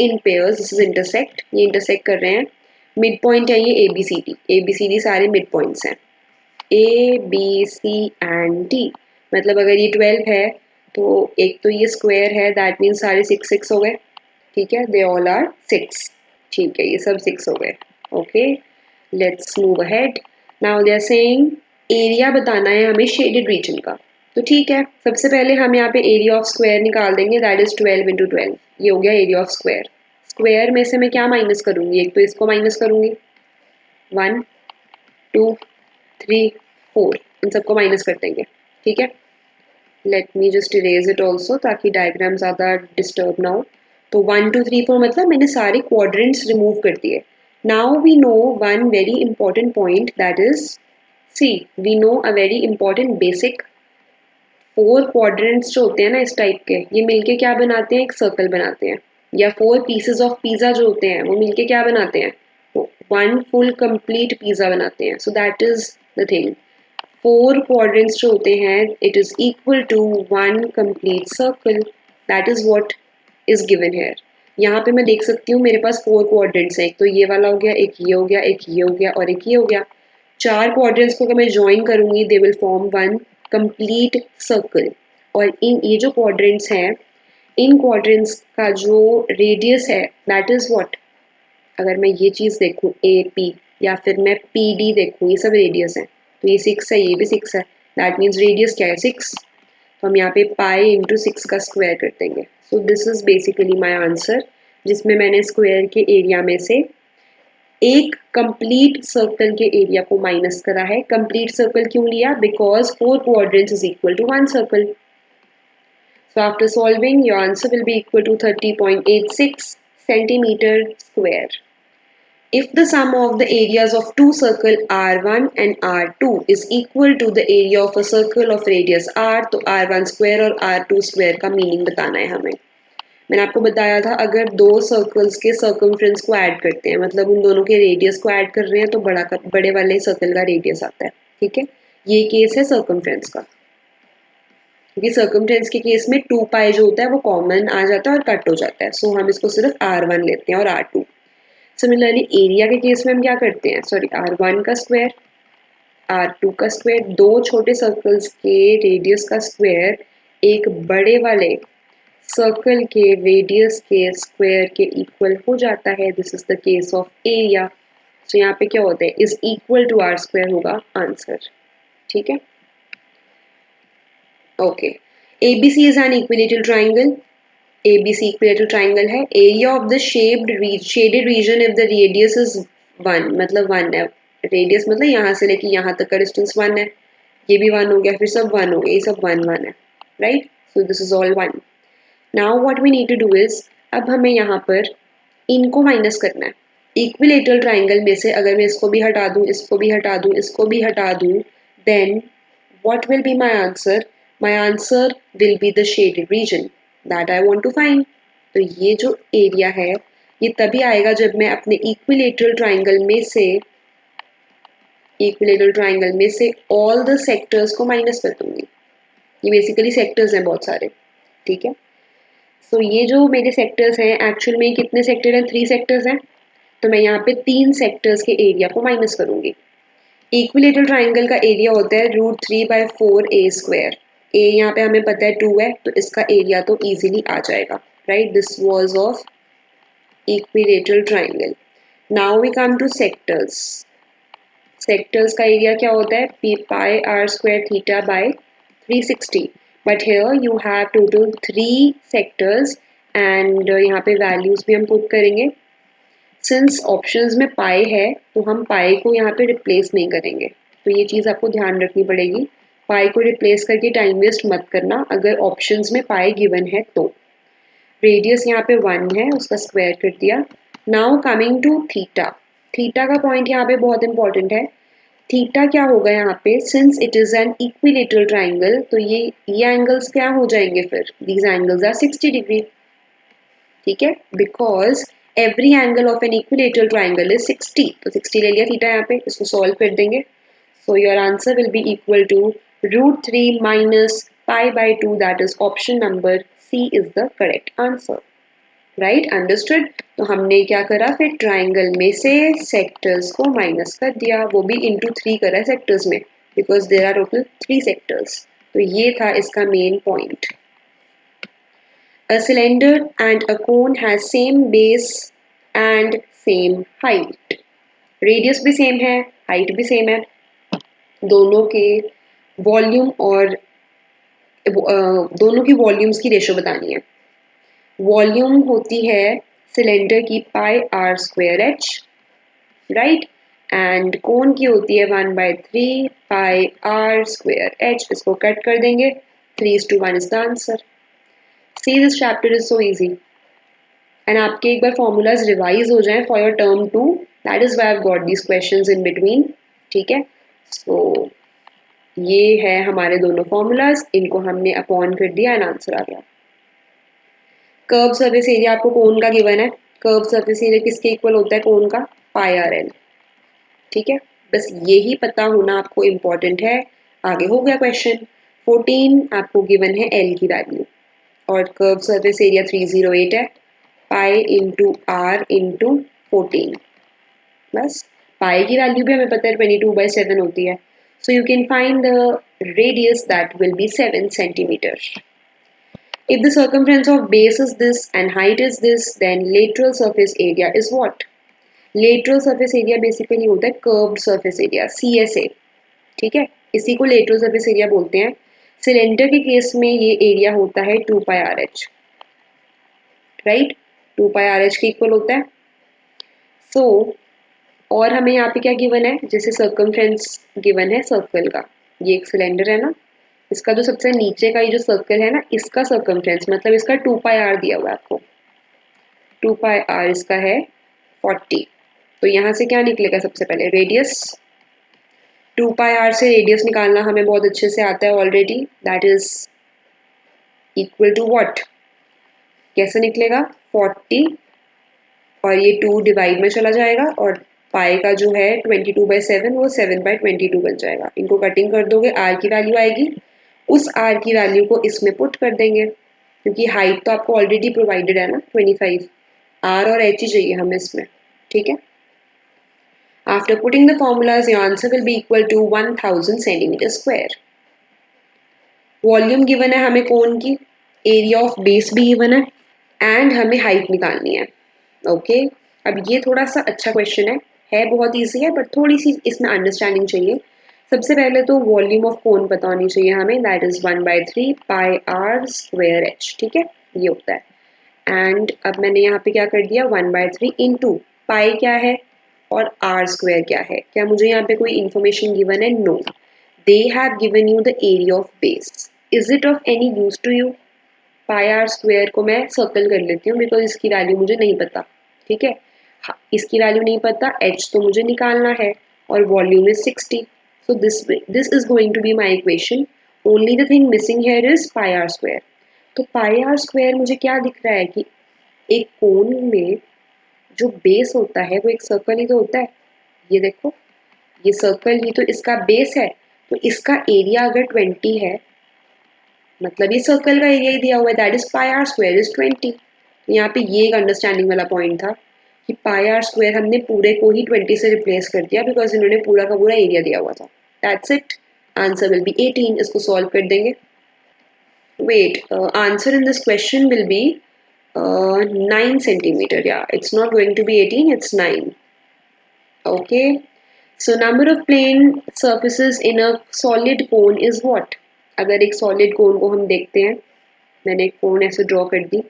in pairs. This is intersect, ये intersect कर रहे हैं. Mid point है ये ABCD सारे mid points हैं, ABC and D. मतलब अगर ये 12 है तो एक तो ये स्क्वायर है, दैट मीन्स सारे 6 6 हो गए, ठीक है? दे ऑल आर 6, ठीक है? ये सब 6 हो गए. Okay, let's move ahead. Now they are saying area बताना है हमें शेडेड रीजन का, तो ठीक है, सबसे पहले हम यहाँ पे एरिया ऑफ स्क्वायर निकाल देंगे, दैट इज 12 इंटू 12, ये हो गया एरिया ऑफ स्क्वायर. स्क्वायर में से मैं क्या माइनस करूँगी, एक तो इसको माइनस करूँगी, 1 2 3 4, इन सबको माइनस कर देंगे, ठीक है? Let me just erase it also ताकि डायग्राम ज़्यादा डिस्टर्ब ना हो। तो 1 2 3 4 मतलब मैंने सारे क्वाड्रेंट्स रिमूव कर दिए। Now we know one very important point that is see, we know a very important basic. 4 quadrants जो होते हैं ना इस टाइप के, ये मिलके क्या बनाते हैं, एक सर्कल बनाते हैं। या 4 पीसेज ऑफ पिज़्ज़ा जो होते हैं वो मिलके क्या बनाते हैं, वन फुल कंप्लीट पिज़्ज़ा बनाते हैं। So that is the thing. 4 quadrants जो होते हैं it is equal to one complete circle. That is what is given here. यहाँ पे मैं देख सकती हूँ मेरे पास 4 क्वाड्रेंट्स हैं, एक तो ये वाला हो गया, एक ये हो गया, एक ये हो गया और एक ये हो गया। 4 क्वाड्रेंट्स को अगर मैं ज्वाइन करूंगी they will form one complete circle. और इन ये जो क्वाड्रेंट्स हैं, इन क्वाड्रेंट्स का जो रेडियस है दैट इज व्हाट, अगर मैं ये चीज़ देखूँ ए पी या फिर मैं पी डी देखूँ, ये सब रेडियस है। तो ये 6 है, ये भी 6 है। दैट मीन्स रेडियस क्या है, 6। तो हम यहाँ पे पाई इंटू 6 का स्क्वायर कर देंगे। So this is basically my answer, जिसमें मैंने स्क्वायर के एरिया में से एक कंप्लीट सर्कल के एरिया को माइनस करा है। कंप्लीट सर्कल क्यों लिया, because 4 quadrants is equal to one circle. So after solving, your answer will be equal to 30.86 centimeter square. If the sum of the areas of two circles R1 and R2 is equal to the area of a circle of radius R, तो R1 square और R2 square का meaning बताना है हमें। मैंने आपको बताया था अगर दो सर्कल्स के सर्कमफ्रेंस को ऐड करते हैं, मतलब उन दोनों के रेडियस को ऐड कर रहे हैं, तो बड़े वाले सर्कल का रेडियस आता है। ठीक है, ये केस है सर्कमफ्रेंस का, क्योंकि सर्कमफ्रेंस के केस में 2 पाई जो होता है वो कॉमन आ जाता है और कट हो जाता है। सो हम इसको सिर्फ R1 लेते हैं और R2। सिमिलरली एरिया के केस में हम क्या करते हैं, सॉरी R1 का स्क्वायर, R2 का स्क्वायर, दो छोटे सर्कल्स के रेडियस का स्क्वायर एक बड़े वाले सर्कल के रेडियस के स्क्वायर के इक्वल हो जाता है। This is the case of area. So यहाँ पे क्या होता है, is equal to R square होगा आंसर। ठीक है, okay. ABC is an equilateral triangle. ABC equilateral triangle है। Area of the shaded region if the radius is 1, मतलब 1 है। रेडियस मतलब यहाँ से लेके यहाँ तक का डिस्टेंस 1 है। ये भी 1 हो गया, फिर सब 1 हो गया, ये सब 1 1 है, right. So this is all 1। Now what we need to do is, अब हमें यहाँ पर इनको माइनस करना है। इक्विलेटरल ट्राइंगल में से अगर मैं इसको भी हटा दूँ, इसको भी हटा दूँ, इसको भी हटा दूँ, then what will be my answer? My answer will be the shaded region that I want to find. तो ये जो एरिया है ये तभी आएगा जब मैं अपने इक्विलेटरल ट्राइंगल में से ऑल द सेक्टर्स को माइनस कर दूंगी। ये बेसिकली सेक्टर्स हैं बहुत सारे। ठीक है, सो ये जो मेरे सेक्टर्स हैं एक्चुअल में कितने सेक्टर हैं, 3 सेक्टर्स हैं। तो मैं यहाँ पे 3 सेक्टर्स के एरिया को माइनस करूंगी। इक्विलेटरल ट्राइंगल का एरिया होता है √3/4a²। ए यहाँ पे हमें पता है 2 है, तो इसका एरिया तो इजीली आ जाएगा, right. This was of equilateral triangle. Now we come to sectors. Sectors का एरिया क्या होता है, πr² θ/360। But here you have total 3 sectors and यहाँ पे वैल्यूज भी हम पुट करेंगे। सिंस ऑप्शंस में पाई है तो हम पाई को यहाँ पे रिप्लेस नहीं करेंगे, तो ये चीज़ आपको ध्यान रखनी पड़ेगी। पाई को रिप्लेस करके टाइम वेस्ट मत करना अगर ऑप्शंस में पाई गिवन है तो। रेडियस यहाँ पे 1 है, उसका स्क्वायर कर दिया। Now coming to theta. Theta का पॉइंट यहाँ पे बहुत इंपॉर्टेंट है। थीटा क्या होगा यहाँ पे, since it is an equilateral triangle, तो ये एंगल्स क्या हो जाएंगे फिर, दीज एंगल्स आर 60 डिग्री। ठीक है, because every angle of N equilateral triangle is 60, तो 60 ले लिया थीटा यहाँ पे, इसको सॉल्व कर देंगे। So your answer will be equal to √3 minus π/2, that is option number C is the correct answer, right. Understood. तो हमने क्या करा फिर, ट्राइंगल में से सेक्टर्स को माइनस कर दिया, वो भी इंटू 3 करा सेक्टर्स में, because there are total 3 sectors. तो ये था इसका main point. A cylinder and a cone has same base and same height. Radius भी सेम है, हाइट भी सेम है। दोनों के वॉल्यूम और दोनों की वॉल्यूम्स की रेशो बतानी है। वॉल्यूम होती है सिलेंडर की πr²h, राइट, एंड कोन की होती है 1/3 πr²h। इसको कट कर देंगे, 3:1 is the answer. See, this chapter is so easy. And आपके एक बार formulas revise हो जाएं for your term 2. That is why I've got these questions in between. ठीक है? So ये है हमारे दोनों formulas. इनको हमने upon कर दिया and answer आ गया. कर्व सरफेस एरिया आपको कोन का गिवन है. कर्व सरफेस एरिया किसके इक्वल होता है कोन का? पाई आर एल. ठीक है, बस यही पता होना आपको इम्पोर्टेंट है. आगे हो गया क्वेश्चन. 14 आपको गिवन है एल की वैल्यू और कर्व सरफेस एरिया 308 है. Pi into r into 14. बस पाई की वैल्यू भी हमें पता है 22/7 होती है. So you can find the radius that will B 7 centimetre. If the circumference of base is this and height is this, then lateral surface area is what? Lateral surface area basically होता है curved surface area, CSA. ठीक है, इसी को lateral surface area बोलते हैं. Cylinder के case में ये एरिया होता है 2 pi R H. Right, 2 pi R H के इक्वल होता है. सो और हमें यहाँ पे क्या गिवन है? जैसे सर्कमफ्रेंस गिवन है सर्कल का. ये एक सिलेंडर है ना, इसका जो सबसे नीचे का ये जो सर्कल है ना, इसका सर्कमफ्रेंस मतलब इसका 2 पाई आर दिया हुआ है आपको. 2 पाई आर इसका है 40. तो यहाँ से क्या निकलेगा? सबसे पहले रेडियस. 2 पाई आर से रेडियस निकालना हमें बहुत अच्छे से आता है already. That is equal to what? कैसे निकलेगा? 40 और ये 2 डिवाइड में चला जाएगा और पाई का जो है 22/7 वो 7/22 बन जाएगा. इनको कटिंग कर दोगे, आर की वैल्यू आएगी. उस आर की वैल्यू को इसमें पुट कर देंगे क्योंकि हाइट तो आपको ऑलरेडी प्रोवाइडेड है ना 25. आर और एच ही चाहिए हमें इसमें. ठीक है, after putting the formulas your answer will be equal to 1000 centimetre square. Volume given है हमें कोन की, एरिया ऑफ बेस भी गिवन है एंड हमें हाइट निकालनी है. ओके, अब ये थोड़ा सा अच्छा क्वेश्चन है बहुत ईजी है बट थोड़ी सी इसमें अंडरस्टैंडिंग चाहिए. सबसे पहले तो वॉल्यूम ऑफ कोन पता होनी चाहिए हमें. That is 1/3 pi are square h. ठीक है, ये होता है. एंड अब मैंने यहाँ पे क्या कर दिया? 1/3 इंटू पाई क्या है और आर स्क्वायर क्या है. क्या मुझे यहाँ पे कोई इन्फॉर्मेशन गिवन है? No. They have given you the area of base. Is it of any use to you? Pi are square को मैं सर्कल कर लेती हूँ बिकॉज इसकी वैल्यू मुझे नहीं पता. ठीक है, हाँ, इसकी वैल्यू नहीं पता, एच तो मुझे निकालना है और volume is 60. So this is going to be my equation. Only the thing missing here is pi are square. तो पाई आर स्क्वायर मुझे क्या दिख रहा है कि एक कोन में जो बेस होता है वो एक सर्कल ही तो होता है. ये देखो, ये सर्कल ही तो इसका बेस है. तो इसका एरिया अगर 20 है मतलब ये सर्कल का एरिया ही दिया हुआ है. That is pi are square is 20. यहाँ पे ये एक अंडरस्टैंडिंग वाला पॉइंट था कि पाई आर स्क्वायर हमने पूरे को ही 20 से रिप्लेस कर दिया बिकॉज इन्होंने पूरा का पूरा एरिया दिया हुआ था. That's it. Answer will be 18. इसको सॉल्व कर देंगे. Wait, answer in this question will be 9 centimetre. या it's not going to be 18, it's 9. Okay, so number of plane surfaces in a solid cone is what? अगर एक solid कोन को हम देखते हैं, मैंने एक कोन ऐसे ड्रॉ कर दी.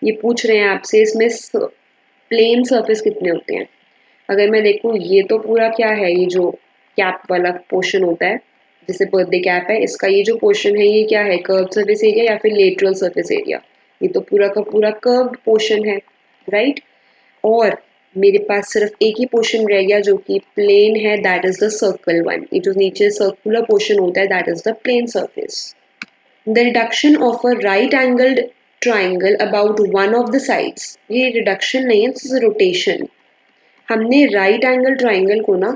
ये पूछ रहे हैं आपसे इसमें प्लेन सरफेस कितने होते हैं. अगर मैं देखूँ ये तो पूरा क्या है, ये जो कैप वाला पोर्शन होता है जैसे बर्थडे कैप है, इसका ये जो पोर्शन है ये क्या है? कर्व सरफेस एरिया या फिर लेटरल सरफेस एरिया. ये तो पूरा का पूरा कर्व्ड पोर्शन है. राइट, और मेरे पास सिर्फ एक ही पोर्शन रह गया जो कि प्लेन है. That is the circle one. ये जो नीचे सर्कुलर पोर्शन होता है that is the plane surface. The reduction of a right angled triangle about one of the sides. ये reduction नहीं है, this is rotation. हमने right angle triangle को ना,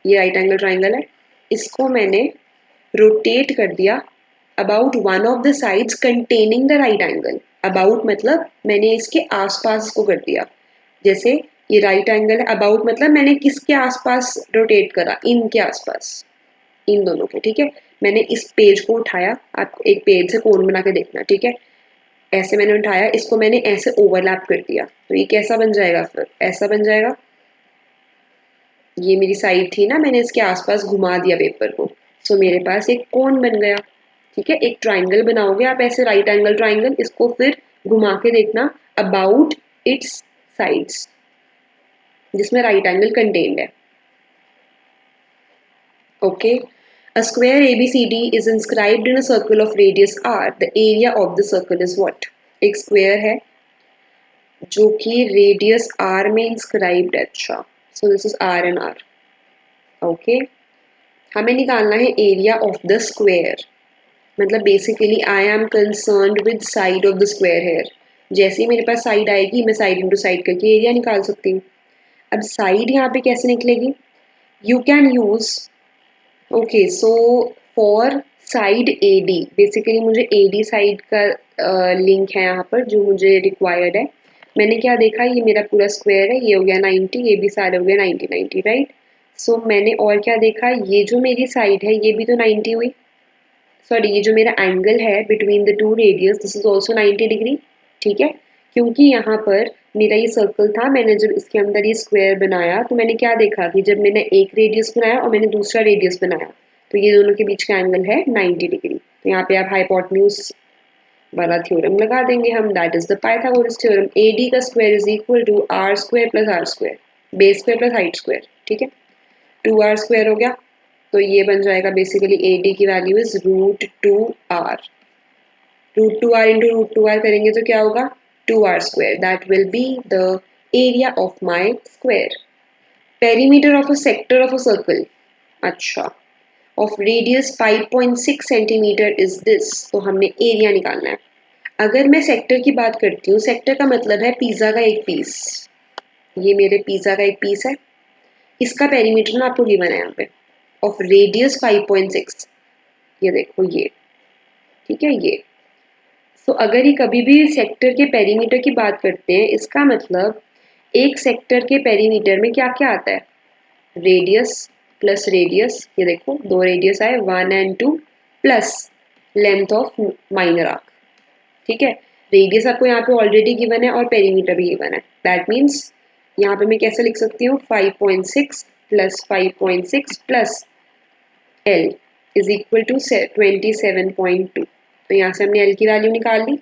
ये right angle triangle है, इसको मैंने rotate कर दिया about one of the sides containing the right angle. About मतलब मैंने इसके आसपास को कर दिया. जैसे ये right angle है, about मतलब मैंने किसके आसपास rotate करा? इनके आसपास, इन दोनों के. ठीक है, मैंने इस पेज को उठाया. आपको एक पेज से कोन बना के देखना. ठीक है, ऐसे मैंने उठाया, इसको मैंने ऐसे ओवरलैप कर दिया. तो ये कैसा बन जाएगा? फिर ऐसा बन जाएगा. ये मेरी साइड थी ना, मैंने इसके आसपास घुमा दिया पेपर को. सो मेरे पास एक कोन बन गया. ठीक है, एक ट्राइंगल बनाओगे आप ऐसे, राइट एंगल ट्राइंगल. इसको फिर घुमा के देखना अबाउट इट्स साइड्स जिसमें राइट एंगल कंटेन्ड है. Okay, A square ABCD is inscribed in a circle of radius r. The area of the circle is what? एक स्क्वायर है जो कि रेडियस r में इंस्क्राइब्ड है. अच्छा, सो this is r and r. Okay, हमें निकालना है एरिया ऑफ द स्क्वायर. मतलब basically I am concerned with side of the square here. जैसे ही मेरे पास साइड आएगी मैं साइड इंटू साइड करके एरिया निकाल सकती हूँ. अब साइड यहाँ पे कैसे निकलेगी? You can use, okay, so for side A D, basically मुझे ए डी साइड का लिंक है यहाँ पर जो मुझे रिक्वायर्ड है. मैंने क्या देखा, ये मेरा पूरा स्क्वायर है, ये हो गया 90, ये भी सारा हो गया 90 90, राइट. सो मैंने और क्या देखा, ये जो मेरी साइड है ये भी तो 90 हुई. सॉरी, ये जो मेरा एंगल है between the two radius, this is also 90 degree. ठीक है, क्योंकि यहाँ पर मेरा ये सर्कल था, मैंने जब इसके अंदर ये स्क्वायर बनाया तो मैंने क्या देखा कि जब मैंने एक रेडियस बनाया और मैंने दूसरा रेडियस बनाया तो ये दोनों के बीच का एंगल है 90 डिग्री. तो यहाँ पे आप हाइपोटेन्यूज वाला थ्योरम लगा देंगे हम, that is the Pythagoras theorem. A D का square is equal to R square plus R square, base square plus height square. ठीक है, 2r स्क्वायर हो गया. तो ये बन जाएगा बेसिकली ए डी की value is √2r. √2r into √2r करेंगे तो क्या होगा? 2r square. That will be the area of my square. Perimeter of a sector of a circle, अच्छा, of radius 5.6 centimetre is this. तो हमने area निकालना है. अगर मैं सेक्टर की बात करती हूँ, सेक्टर का मतलब है पिज़्ज़ा का एक पीस. ये मेरे पिज़्ज़ा का एक पीस है, इसका पेरीमीटर ना आपको गिवन है यहाँ पे, ऑफ रेडियस 5.6. ये देखो ये, ठीक है ये. तो अगर ये कभी भी सेक्टर के पेरीमीटर की बात करते हैं, इसका मतलब एक सेक्टर के पेरीमीटर में क्या क्या आता है? रेडियस प्लस रेडियस, ये देखो दो रेडियस आए 1 and 2, plus length of minor arc. ठीक है, रेडियस आपको यहाँ पे ऑलरेडी गिवन है और पेरीमीटर भी गिवन है. दैट मीन्स यहाँ पे मैं कैसे लिख सकती हूँ, 5.6 plus 5.6 plus L is equal to 27.2. तो यहाँ से हमने L की वैल्यू निकाल ली,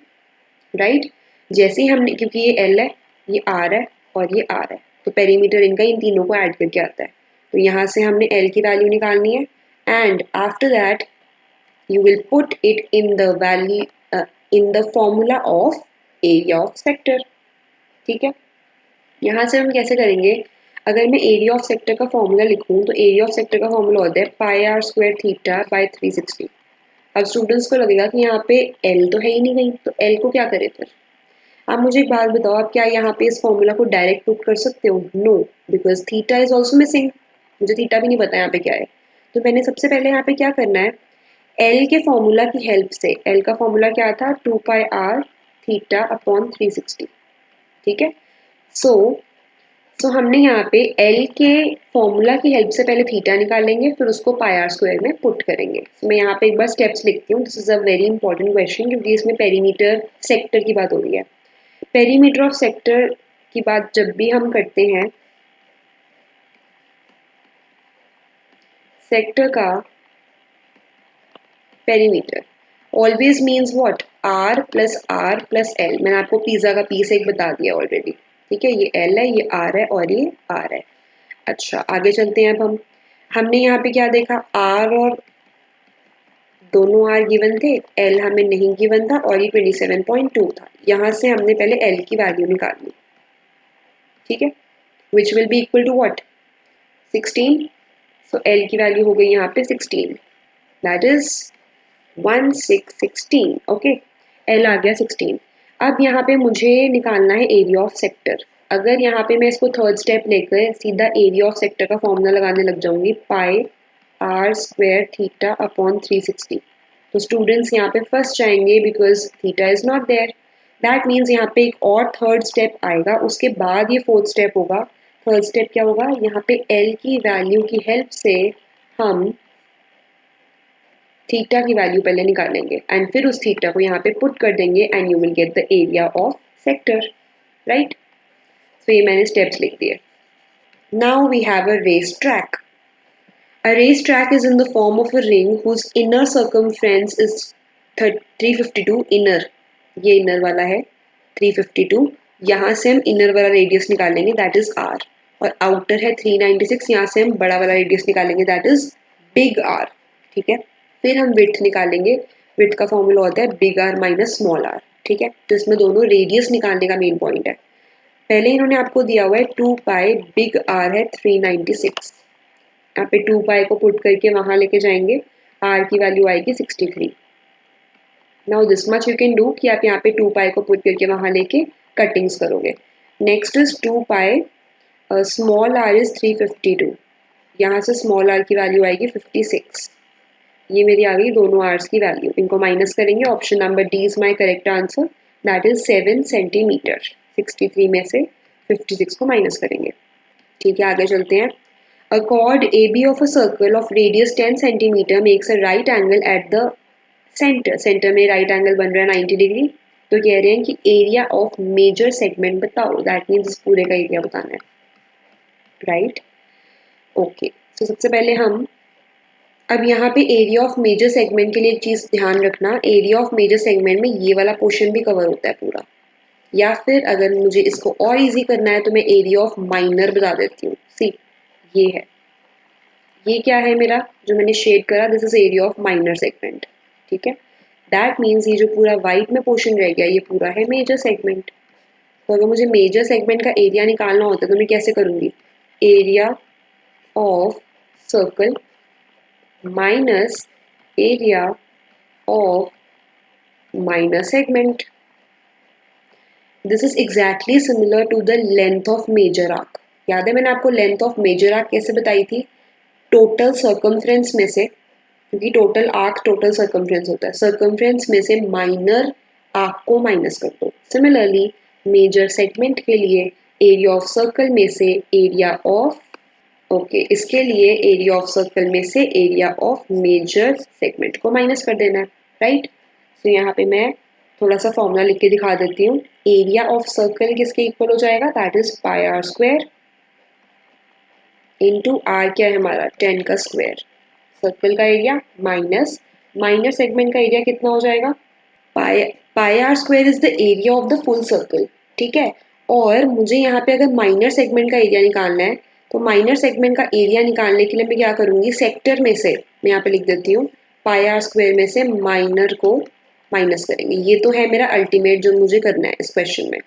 राइट. जैसे ही हमने, क्योंकि ये L है, ये R है और ये R है, तो पेरीमीटर इनका इन तीनों को ऐड करके आता है. तो यहाँ से हमने L की वैल्यू निकालनी है and after that you will put it in the value in the formula of area of sector. ठीक है, यहाँ से हम कैसे करेंगे? अगर मैं एरिया ऑफ सेक्टर का फॉर्मूला लिखूँ तो एरिया ऑफ सेक्टर का फॉर्मूला होता है पाई आर स्क्वायर थीटा बाय 360. अब स्टूडेंट्स को लगेगा कि यहाँ पे L तो है ही नहीं कहीं, तो L को क्या करें फिर? आप मुझे एक बात बताओ, आप क्या यहाँ पे इस फॉर्मूला को डायरेक्ट पुट कर सकते हो? No, because theta is also missing. मुझे थीटा भी नहीं पता यहाँ पे क्या है. तो मैंने सबसे पहले यहाँ पे क्या करना है, L के फॉर्मूला की हेल्प से, L का फॉर्मूला क्या था? 2 पाई आर थीटा अपॉन 360. ठीक है, सो हमने यहाँ पे L के फॉर्मूला की हेल्प से पहले थीटा निकालेंगे, फिर उसको पाई आर स्क्वायर में पुट करेंगे. तो मैं यहाँ पे एक बार स्टेप्स लिखती हूँ. This is a very important question क्योंकि इसमें पेरीमीटर सेक्टर की बात हो रही है. पेरीमीटर ऑफ सेक्टर की बात जब भी हम करते हैं, सेक्टर का perimeter always means what? R plus L. मैंने आपको पिज़्ज़ा का पीस एक बता दिया ऑलरेडी. ठीक है, ये L है, ये R है और ये R है. अच्छा, आगे चलते हैं. अब हमने यहाँ पे क्या देखा? R और दोनों R गिवन थे, L हमें नहीं गिवन था और ये 27.2 था. यहाँ से हमने पहले L की वैल्यू निकाली. ठीक है, which will be equal to what? 16. So L की वैल्यू हो गई यहाँ पे 16. That is 1616. ओके, L आ गया 16. अब यहाँ पे मुझे निकालना है एरिया ऑफ सेक्टर. अगर यहाँ पे मैं इसको थर्ड स्टेप लेकर सीधा एरिया ऑफ सेक्टर का फॉर्मूला लगाने लग जाऊंगी, pi are square theta upon 360, तो स्टूडेंट्स यहाँ पे फंस जाएंगे because theta is not there. That means यहाँ पे एक और थर्ड स्टेप आएगा, उसके बाद ये फोर्थ स्टेप होगा. थर्ड स्टेप क्या होगा? यहाँ पे L की वैल्यू की हेल्प से हम थीटा की वैल्यू पहले निकालेंगे एंड फिर उस थीटा को यहाँ पे पुट कर देंगे and you will get the area of sector, right. So ये मैंने स्टेप्स लिख दिए. Now we have a race track. A racetrack is in the form of a ring whose inner circumference is 352. inner, ये inner वाला है 352. यहाँ से हम inner वाला रेडियस निकालेंगे, that is R. और outer है 396. यहाँ से हम बड़ा वाला रेडियस निकालेंगे, that is big R. ठीक है। फिर हम विड्थ निकालेंगे। विड्थ का फॉर्मूला होता है big R minus small r, ठीक है। तो इसमें दोनों रेडियस निकालने का मेन पॉइंट है। पहले इन्होंने आपको दिया हुआ है 2 पाई, बिग आर है 396। यहाँ पे 2 पाई को पुट करके वहां लेके जाएंगे, आर की वैल्यू आएगी 63। Now this much you can do कि आप यहाँ पे 2 पाई को पुट करके वहां लेके कटिंग्स करोगे। Next is 2 pi, small r is 352। यहाँ से स्मॉल आर की वैल्यू आएगी 56। ये मेरी आ गई दोनों आर्स की वैल्यू। इनको माइनस करेंगे। Option number D is my correct answer, that is 7 centimetre. 63 में से 56 को माइनस करेंगे। ठीक है, आगे चलते हैं। A chord AB of a circle of radius 10 centimeter makes a right angle at the center. Centre में राइट एंगल बन रहा है 90 डिग्री। तो कह रहे हैं कि एरिया ऑफ मेजर सेगमेंट बताओ, दैट मीन्स पूरे का एरिया बताना है, राइट। ओके, तो सबसे पहले हम अब यहाँ पे एरिया ऑफ मेजर सेगमेंट के लिए एक चीज ध्यान रखना, एरिया ऑफ मेजर सेगमेंट में ये वाला पोर्शन भी कवर होता है पूरा। या फिर अगर मुझे इसको और इजी करना है तो मैं एरिया ऑफ माइनर बता देती हूँ। सी, ये है, ये क्या है मेरा जो मैंने शेड करा, this is area of minor segment, ठीक है। दैट मीन्स ये जो पूरा वाइट में पोर्शन रह गया ये पूरा है मेजर सेगमेंट। तो अगर मुझे मेजर सेगमेंट का एरिया निकालना होता है तो मैं कैसे करूँगी, area of circle minus area of minor segment. This is exactly similar to the length of major arc. याद है मैंने आपको लेंथ ऑफ मेजर आर्क कैसे बताई थी, टोटल सर्कमफ्रेंस में से, क्योंकि टोटल आर्क टोटल सर्कमफ्रेंस होता है, सर्कमफ्रेंस में से माइनर आर्क को माइनस कर दो। सिमिलरली मेजर सेगमेंट के लिए एरिया ऑफ सर्कल में से एरिया ऑफ, ओके, इसके लिए एरिया ऑफ सर्कल में से एरिया ऑफ मेजर सेगमेंट को माइनस कर देना है, राइट। तो यहाँ पे मैं थोड़ा सा फॉर्मूला लिख के दिखा देती हूँ। एरिया ऑफ सर्कल किसके इक्वल हो जाएगा, that is pi are square into R क्या है हमारा 10 का स्क्वायर, सर्कल का एरिया माइनस माइनर सेगमेंट का एरिया कितना हो जाएगा, pi pi are square is the area of the full circle, ठीक है। और मुझे यहाँ पे अगर माइनर सेगमेंट का एरिया निकालना है तो माइनर सेगमेंट का एरिया निकालने के लिए मैं क्या करूँगी, सेक्टर में से मैं यहाँ पे लिख देती हूँ पाई आर स्क्वायर में से माइनर को माइनस करेंगे। ये तो है मेरा अल्टीमेट जो मुझे करना है इस क्वेश्चन में,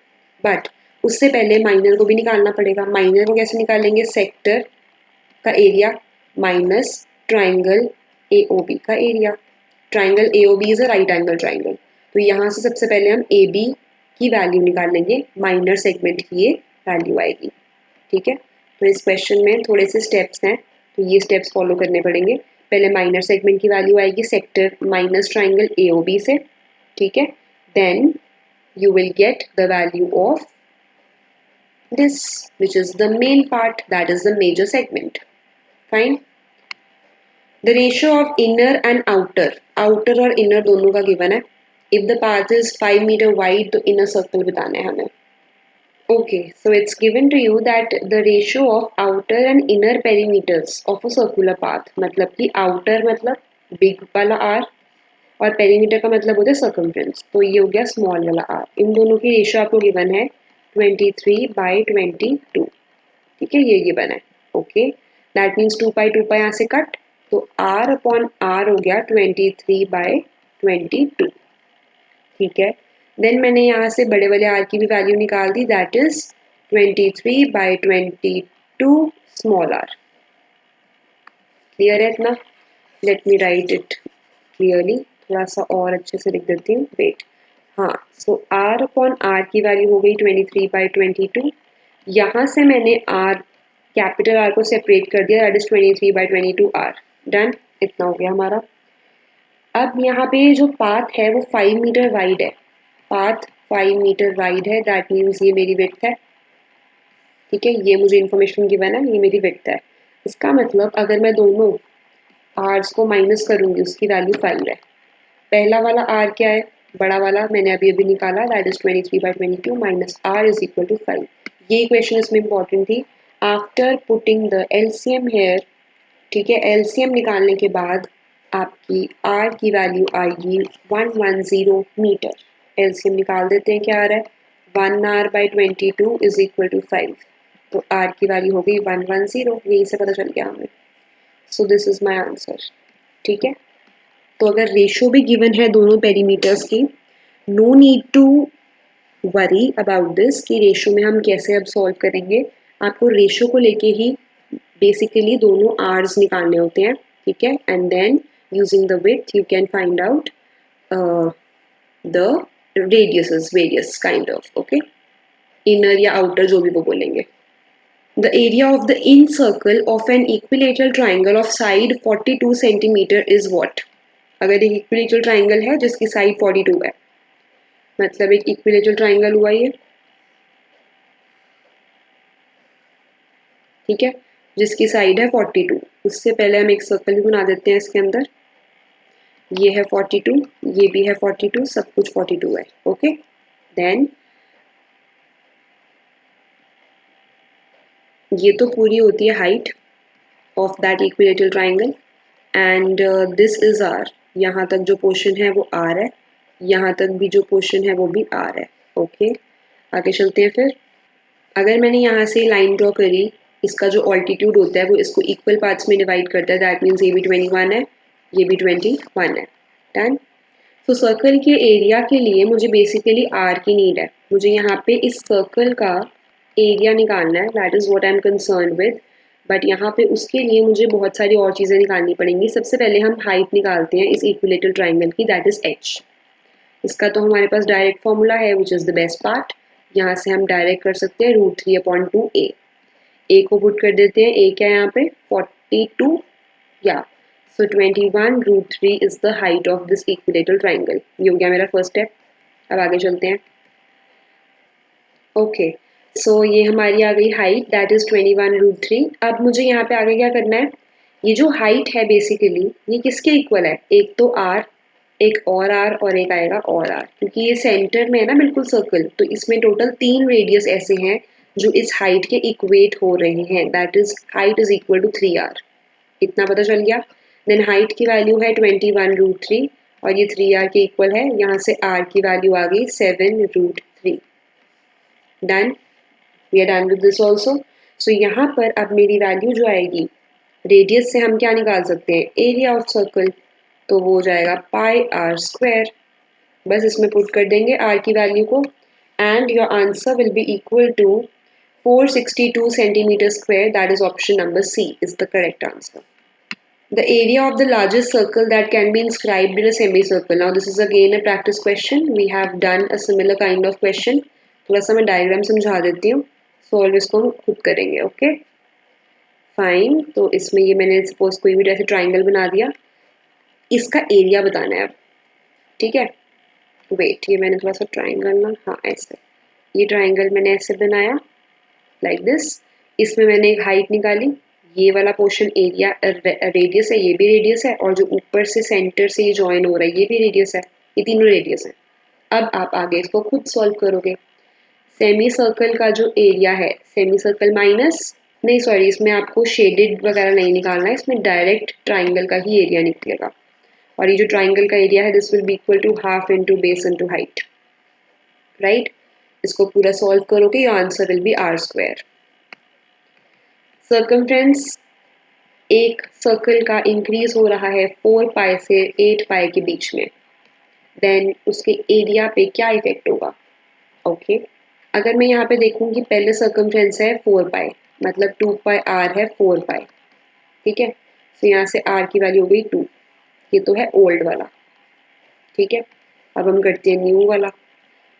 बट उससे पहले माइनर को भी निकालना पड़ेगा। माइनर को कैसे निकालेंगे, सेक्टर का एरिया माइनस ट्राइंगल AOB का area. Triangle AOB is a right angle triangle. तो यहाँ से सबसे पहले हम AB की वैल्यू निकाल लेंगे, माइनर सेगमेंट की ये वैल्यू आएगी, ठीक है। तो इस क्वेश्चन में थोड़े से स्टेप्स हैं, तो ये स्टेप्स फॉलो करने पड़ेंगे। पहले माइनर सेगमेंट की वैल्यू आएगी सेक्टर माइनस ट्राइंगल AOB से, ठीक है। Then you will get the value of this, which is the main part, that is the major segment. Fine. The ratio of inner and outer, outer और inner दोनों का given है। If the path is 5 meter wide तो inner circle बताना है हमें। Okay, so it's given to you that the ratio of outer and inner perimeters of a circular path, मतलब कि outer मतलब big वाला R और पेरीमीटर का मतलब होता है सर्कमफ्रेंस, तो ये हो गया स्मॉल वाला आर। इन दोनों की रेशियो आपको गिवन है 23/22, ठीक है, ये गिवन है। ओके, दैट मीन्स 2 पाई यहाँ से कट, तो आर अपॉन आर हो गया 23/22, ठीक है। देन मैंने यहाँ से बड़े वाले आर की भी वैल्यू निकाल दी, that is 23/22 small R. Clear है इतना? Let me write it clearly, थोड़ा सा और अच्छे से लिख देती हूँ, वेट। हाँ, सो आर अपॉन आर की वैल्यू हो गई 23/22। यहाँ से मैंने आर, कैपिटल आर को सेपरेट कर दिया, दैट इज 23/22 आर। डन, इतना हो गया हमारा। अब यहाँ पे जो पाथ है वो 5 मीटर वाइड है, पाथ 5 मीटर वाइड है, दैट मीन्स ये मेरी विड्थ है, ठीक है। ये मुझे इन्फॉर्मेशन गिवन है, ये मेरी विड्थ है। इसका मतलब अगर मैं दोनों आर्स को माइनस करूँगी उसकी वैल्यू 5 है। पहला वाला आर क्या है, बड़ा वाला मैंने अभी अभी निकाला, that is 23/22 minus r is equal to 5। ये इक्वेशन इसमें इंपॉर्टेंट थी। After putting the LCM here, ठीक है, एलसीएम निकालने के बाद आपकी आर की वैल्यू आएगी 110 मीटर। एलसीएम निकाल देते हैं, क्या आ रहा है 1r/22 इज इक्वल टू 5, तो आर की वैल्यू हो गई 110, यही से पता चल गया हमें। सो दिस इज माई आंसर। ठीक है, तो अगर रेशो भी गिवन है दोनों पेरीमीटर्स की, no need to worry about this कि रेशो में हम कैसे अब सॉल्व करेंगे। आपको रेशो को लेके ही बेसिकली दोनों आर्स निकालने होते हैं, ठीक है, and then using the width you can find out the radiuses, various kind of, okay, inner या आउटर जो भी वो बोलेंगे। The area of the in circle of an equilateral triangle of side 42 centimeter is what? अगर एक equilateral triangle है जिसकी side 42 है, मतलब एक equilateral triangle हुआ ये, ठीक है, जिसकी साइड है 42। उससे पहले हम एक सर्कल भी बना देते हैं इसके अंदर। ये है 42, ये भी है 42, सब कुछ 42 है, ओके। देन ये तो पूरी होती है height of that equilateral triangle and this is r. यहाँ तक जो पोर्शन है वो आर है, यहाँ तक भी जो पोर्शन है वो भी आर है, ओके। आगे चलते हैं फिर। अगर मैंने यहाँ से लाइन ड्रॉ करी, इसका जो ऑल्टीट्यूड होता है वो इसको इक्वल पार्ट्स में डिवाइड करता है, दैट मीन्स ये भी 21 है, ये भी 21 है। डन। तो सर्कल के एरिया के लिए मुझे बेसिकली आर की नीड है। मुझे यहाँ पे इस सर्कल का एरिया निकालना है, that is what I am concern with. But यहाँ पे उसके लिए मुझे बहुत सारी और चीज़ें निकालनी पड़ेंगी। सबसे पहले हम हाइट निकालते हैं इस इक्विलेटरल ट्राइंगल की, दैट इज़ एच। इसका तो हमारे पास डायरेक्ट फॉर्मूला है which is the best part. यहाँ से हम डायरेक्ट कर सकते हैं √3/2 ए को पुट कर देते हैं। ए क्या है यहाँ पे 42, या सो 21 √3 is the height of this equilateral triangle. ये हो गया मेरा फर्स्ट स्टेप। अब आगे चलते हैं। ओके, सो ये हमारी आ गई हाइट, दैट इज 21 √3। अब मुझे यहाँ पे आगे क्या करना है, ये जो हाइट है बेसिकली ये किसके इक्वल है, एक तो आर, एक और एक आएगा और आर, क्योंकि ये सेंटर में है ना बिल्कुल सर्कल, तो इसमें टोटल 3 रेडियस ऐसे हैं जो इस हाइट के इक्वेट हो रहे हैं, that is height is equal to 3r। इतना पता चल गया। देन हाइट की वैल्यू है 21 √3 और ये 3r के इक्वल है। यहाँ से r की वैल्यू आ गई 7 √3। Done, we are done with this also. So यहाँ पर अब मेरी वैल्यू जो आएगी, रेडियस से हम क्या निकाल सकते हैं, एरिया ऑफ सर्कल, तो वो हो जाएगा πr²। बस इसमें पुट कर देंगे r की वैल्यू को and your answer will be equal to 462 centimeter square, that is option number C is the correct answer. The area of the largest circle that can be inscribed in a semicircle. Now this is again a practice question. We have done a similar kind of question. थोड़ा सा मैं diagram समझा देती हूँ, solve इसको हम खुद करेंगे, ओके फाइन। तो इसमें ये मैंने सपोज कोई भी ऐसे ट्राइंगल बना दिया, इसका एरिया बताना है अब, ठीक है। वेट, ये मैंने थोड़ा सा ट्राइंगल ना, हाँ ऐसे, ये ट्राइंगल मैंने ऐसे बनाया लाइक दिस। इसमें मैंने एक हाइट निकाली, ये वाला पोर्शन एरिया रेडियस है, ये भी रेडियस है, और जो ऊपर से सेंटर से ये जॉइन हो रहा है ये भी रेडियस है, ये तीनों रेडियस है। अब आप आगे इसको खुद सॉल्व करोगे। सेमी सर्कल का जो एरिया है, सेमी सर्कल माइनस, नहीं सॉरी, इसमें आपको शेडेड वगैरह नहीं निकालना है, इसमें डायरेक्ट ट्राइंगल का ही एरिया निकलेगा। और ये जो ट्राइंगल का एरिया है this will be equal to half into base into height, right. इसको पूरा सॉल्व करोगे, your answer will be r²। Circumference एक सर्कल का इंक्रीज हो रहा है 4π से 8π के बीच में, देन उसके एरिया पे क्या इफेक्ट होगा, ओके। अगर मैं यहाँ पे देखूँ कि पहले सर्कमफ्रेंस है 4π, मतलब 2πr है 4π, ठीक है। तो यहाँ से r की वैल्यू हो गई 2, ये तो है ओल्ड वाला, ठीक है। अब हम करते हैं न्यू वाला।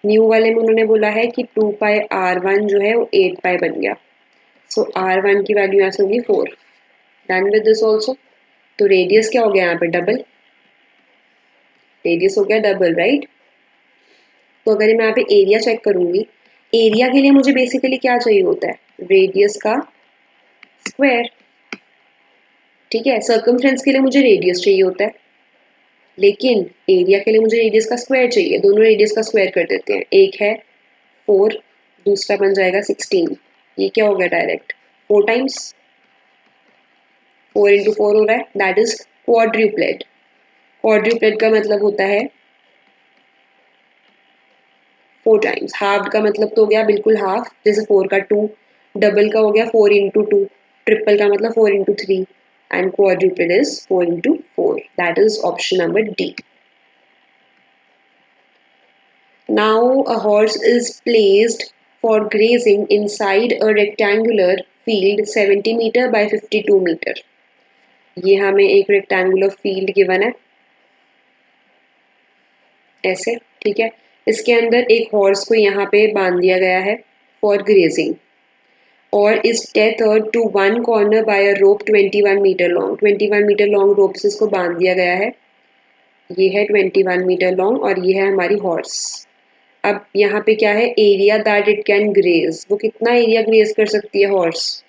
न्यू वाले में उन्होंने बोला है कि 2πr1 जो है वो 8π बन गया, सो r1 की वैल्यू यहाँ से होगी 4। Done with this also. तो रेडियस क्या हो गया यहाँ पे, डबल, रेडियस हो गया डबल, राइट। तो अगर मैं यहाँ पे एरिया चेक करूंगी, एरिया के लिए मुझे बेसिकली क्या चाहिए होता है, रेडियस का स्क्वायर, ठीक है। सर्कमफ्रेंस के लिए मुझे रेडियस चाहिए होता है, लेकिन एरिया के लिए मुझे रेडियस का स्क्वायर चाहिए। दोनों रेडियस का स्क्वायर कर देते हैं, एक है 4, दूसरा बन जाएगा 16। ये क्या हो गया, डायरेक्ट 4 टाइम्स, 4 इंटू 4 हो रहा है, दैट इज क्वाड्रूप्लेट। क्वाड्रूप्लेट का मतलब होता है 4 टाइम्स। हाफ का मतलब तो हो गया बिल्कुल हाफ, जैसे 4 का 2, डबल का हो गया 4 इंटू 2, ट्रिपल का मतलब 4 into 3, and quadruped is 4 into 4. That is option number D. Now a horse is placed for grazing inside a rectangular field 70 meter by 52 meter. ये हमें एक रेक्टेंगुलर फील्ड गिवन है ऐसे, ठीक है। इसके अंदर एक हॉर्स को यहाँ पे बांध दिया गया है फॉर ग्रेजिंग और is tethered to one corner by a rope 21 metre long. 21 metre long rope से इसको बांध दिया गया है। ये है 21 मीटर लॉन्ग और ये है हमारी हॉर्स। अब यहाँ पे क्या है, area that it can graze. वो कितना एरिया ग्रेज कर सकती है हॉर्स?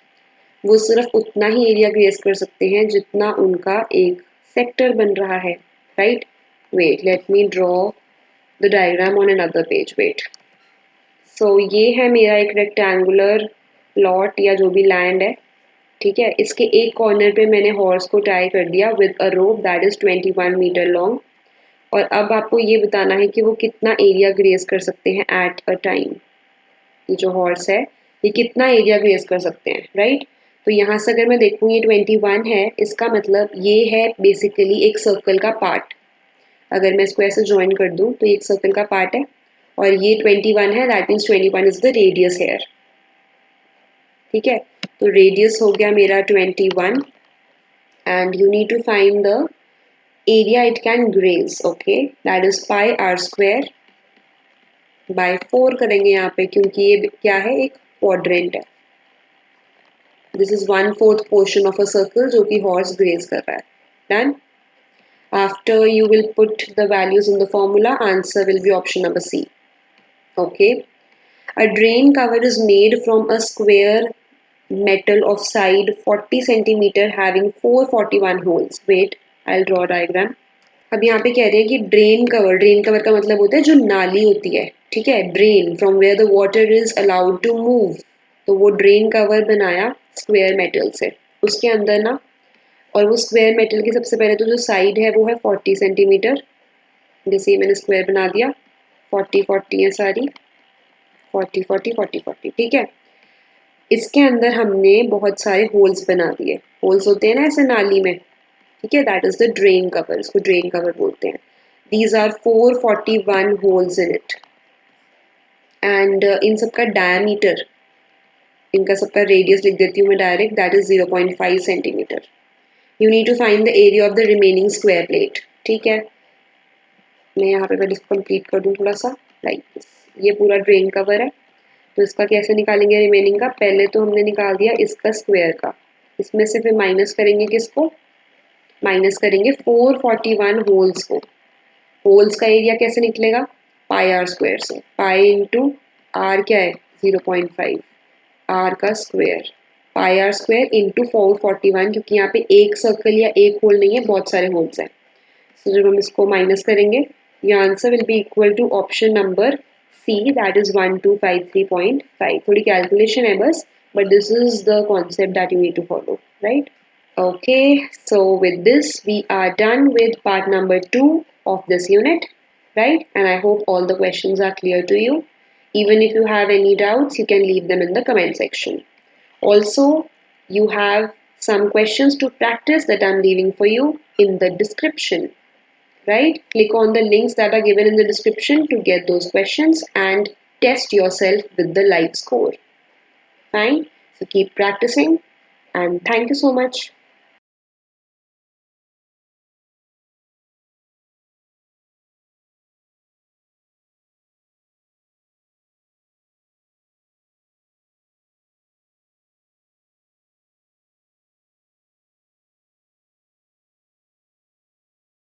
वो सिर्फ उतना ही एरिया ग्रेज कर सकते हैं जितना उनका एक सेक्टर बन रहा है, right. Wait, let me draw the diagram on another page. Wait, so ये है मेरा एक रेक्टेंगुलर प्लॉट या जो भी लैंड है, ठीक है। इसके एक कॉर्नर पे मैंने हॉर्स को टाई कर दिया with a rope that is 21 metre long और अब आपको ये बताना है कि वो कितना एरिया ग्रेज कर सकते हैं एट अ टाइम। ये जो हॉर्स है ये कितना एरिया ग्रेज कर सकते हैं, राइट। तो यहाँ से अगर मैं देखूँ ये 21 है, इसका मतलब ये है बेसिकली एक सर्कल का पार्ट। अगर मैं इसको ऐसे ज्वाइन कर दूँ तो एक सर्कल का पार्ट है और ये 21 है, that means 21 is the radius here, ठीक है। तो रेडियस हो गया मेरा 21 and you need to find the area it can graze, okay, that is pi are square by 4 करेंगे यहाँ पे क्योंकि ये क्या है, एक क्वाड्रेंट है। This is 1/4 portion of a circle जो कि हॉर्स ग्रेज कर रहा है। Done. After you will put the values in the formula, answer will be option number C. Okay. A drain cover is made from a square metal of side 40 centimeter having 441 holes. Wait, I'll draw a diagram. अब यहाँ पे कह रहे हैं कि drain cover का मतलब होता है जो नाली होती है, ठीक है। Drain from where the water is allowed to move, तो वो ड्रेन कवर बनाया स्क्वायर मेटल से। उसके अंदर ना, और वो स्क्वायर मेटल की सबसे पहले तो जो साइड है वो है 40 सेंटीमीटर, जैसे मैंने स्क्वायर बना दिया, 40 है सारी, 40, ठीक है। इसके अंदर हमने बहुत सारे होल्स बना दिए। होल्स होते हैं ना ऐसे नाली में, ठीक है, that is the drain cover, इसको ड्रेन कवर बोलते हैं। These are 441 holes in it and इन सबका डायमीटर, इनका सबका रेडियस लिख देती हूँ मैं direct, that is 0.5 centimetre. You need to find the area of the remaining square plate, ठीक है। मैं यहाँ पे पहले इसको कंप्लीट कर दूँ थोड़ा सा, लाइक दिस। ये पूरा ड्रेन कवर है, तो इसका कैसे निकालेंगे रिमेनिंग का? पहले तो हमने निकाल दिया इसका स्क्वायर का, इसमें से फिर माइनस करेंगे किसको? माइनस करेंगे 441 होल्स को। होल्स का एरिया कैसे निकलेगा? पाई आर स्क्वायर से। पाई इंटू आर क्या है? 0.5, आर का square, pi are square into 441, क्योंकि यहाँ पे एक सर्कल या एक होल नहीं है, बहुत सारे होल्स हैं। तो जब हम इसको माइनस करेंगे, your answer will be equal to option number C, that is 1253.5. थोड़ी कैलकुलेशन है बस, but this is the concept that you need to follow, right? Okay, so with this we are done with part number 2 of this unit, right? And I hope all the questions are clear to you. Even if you have any doubts, you can leave them in the comment section. Also, you have some questions to practice that I'm leaving for you in the description. Right? Click on the links that are given in the description to get those questions and test yourself with the live score. Fine? So keep practicing and thank you so much.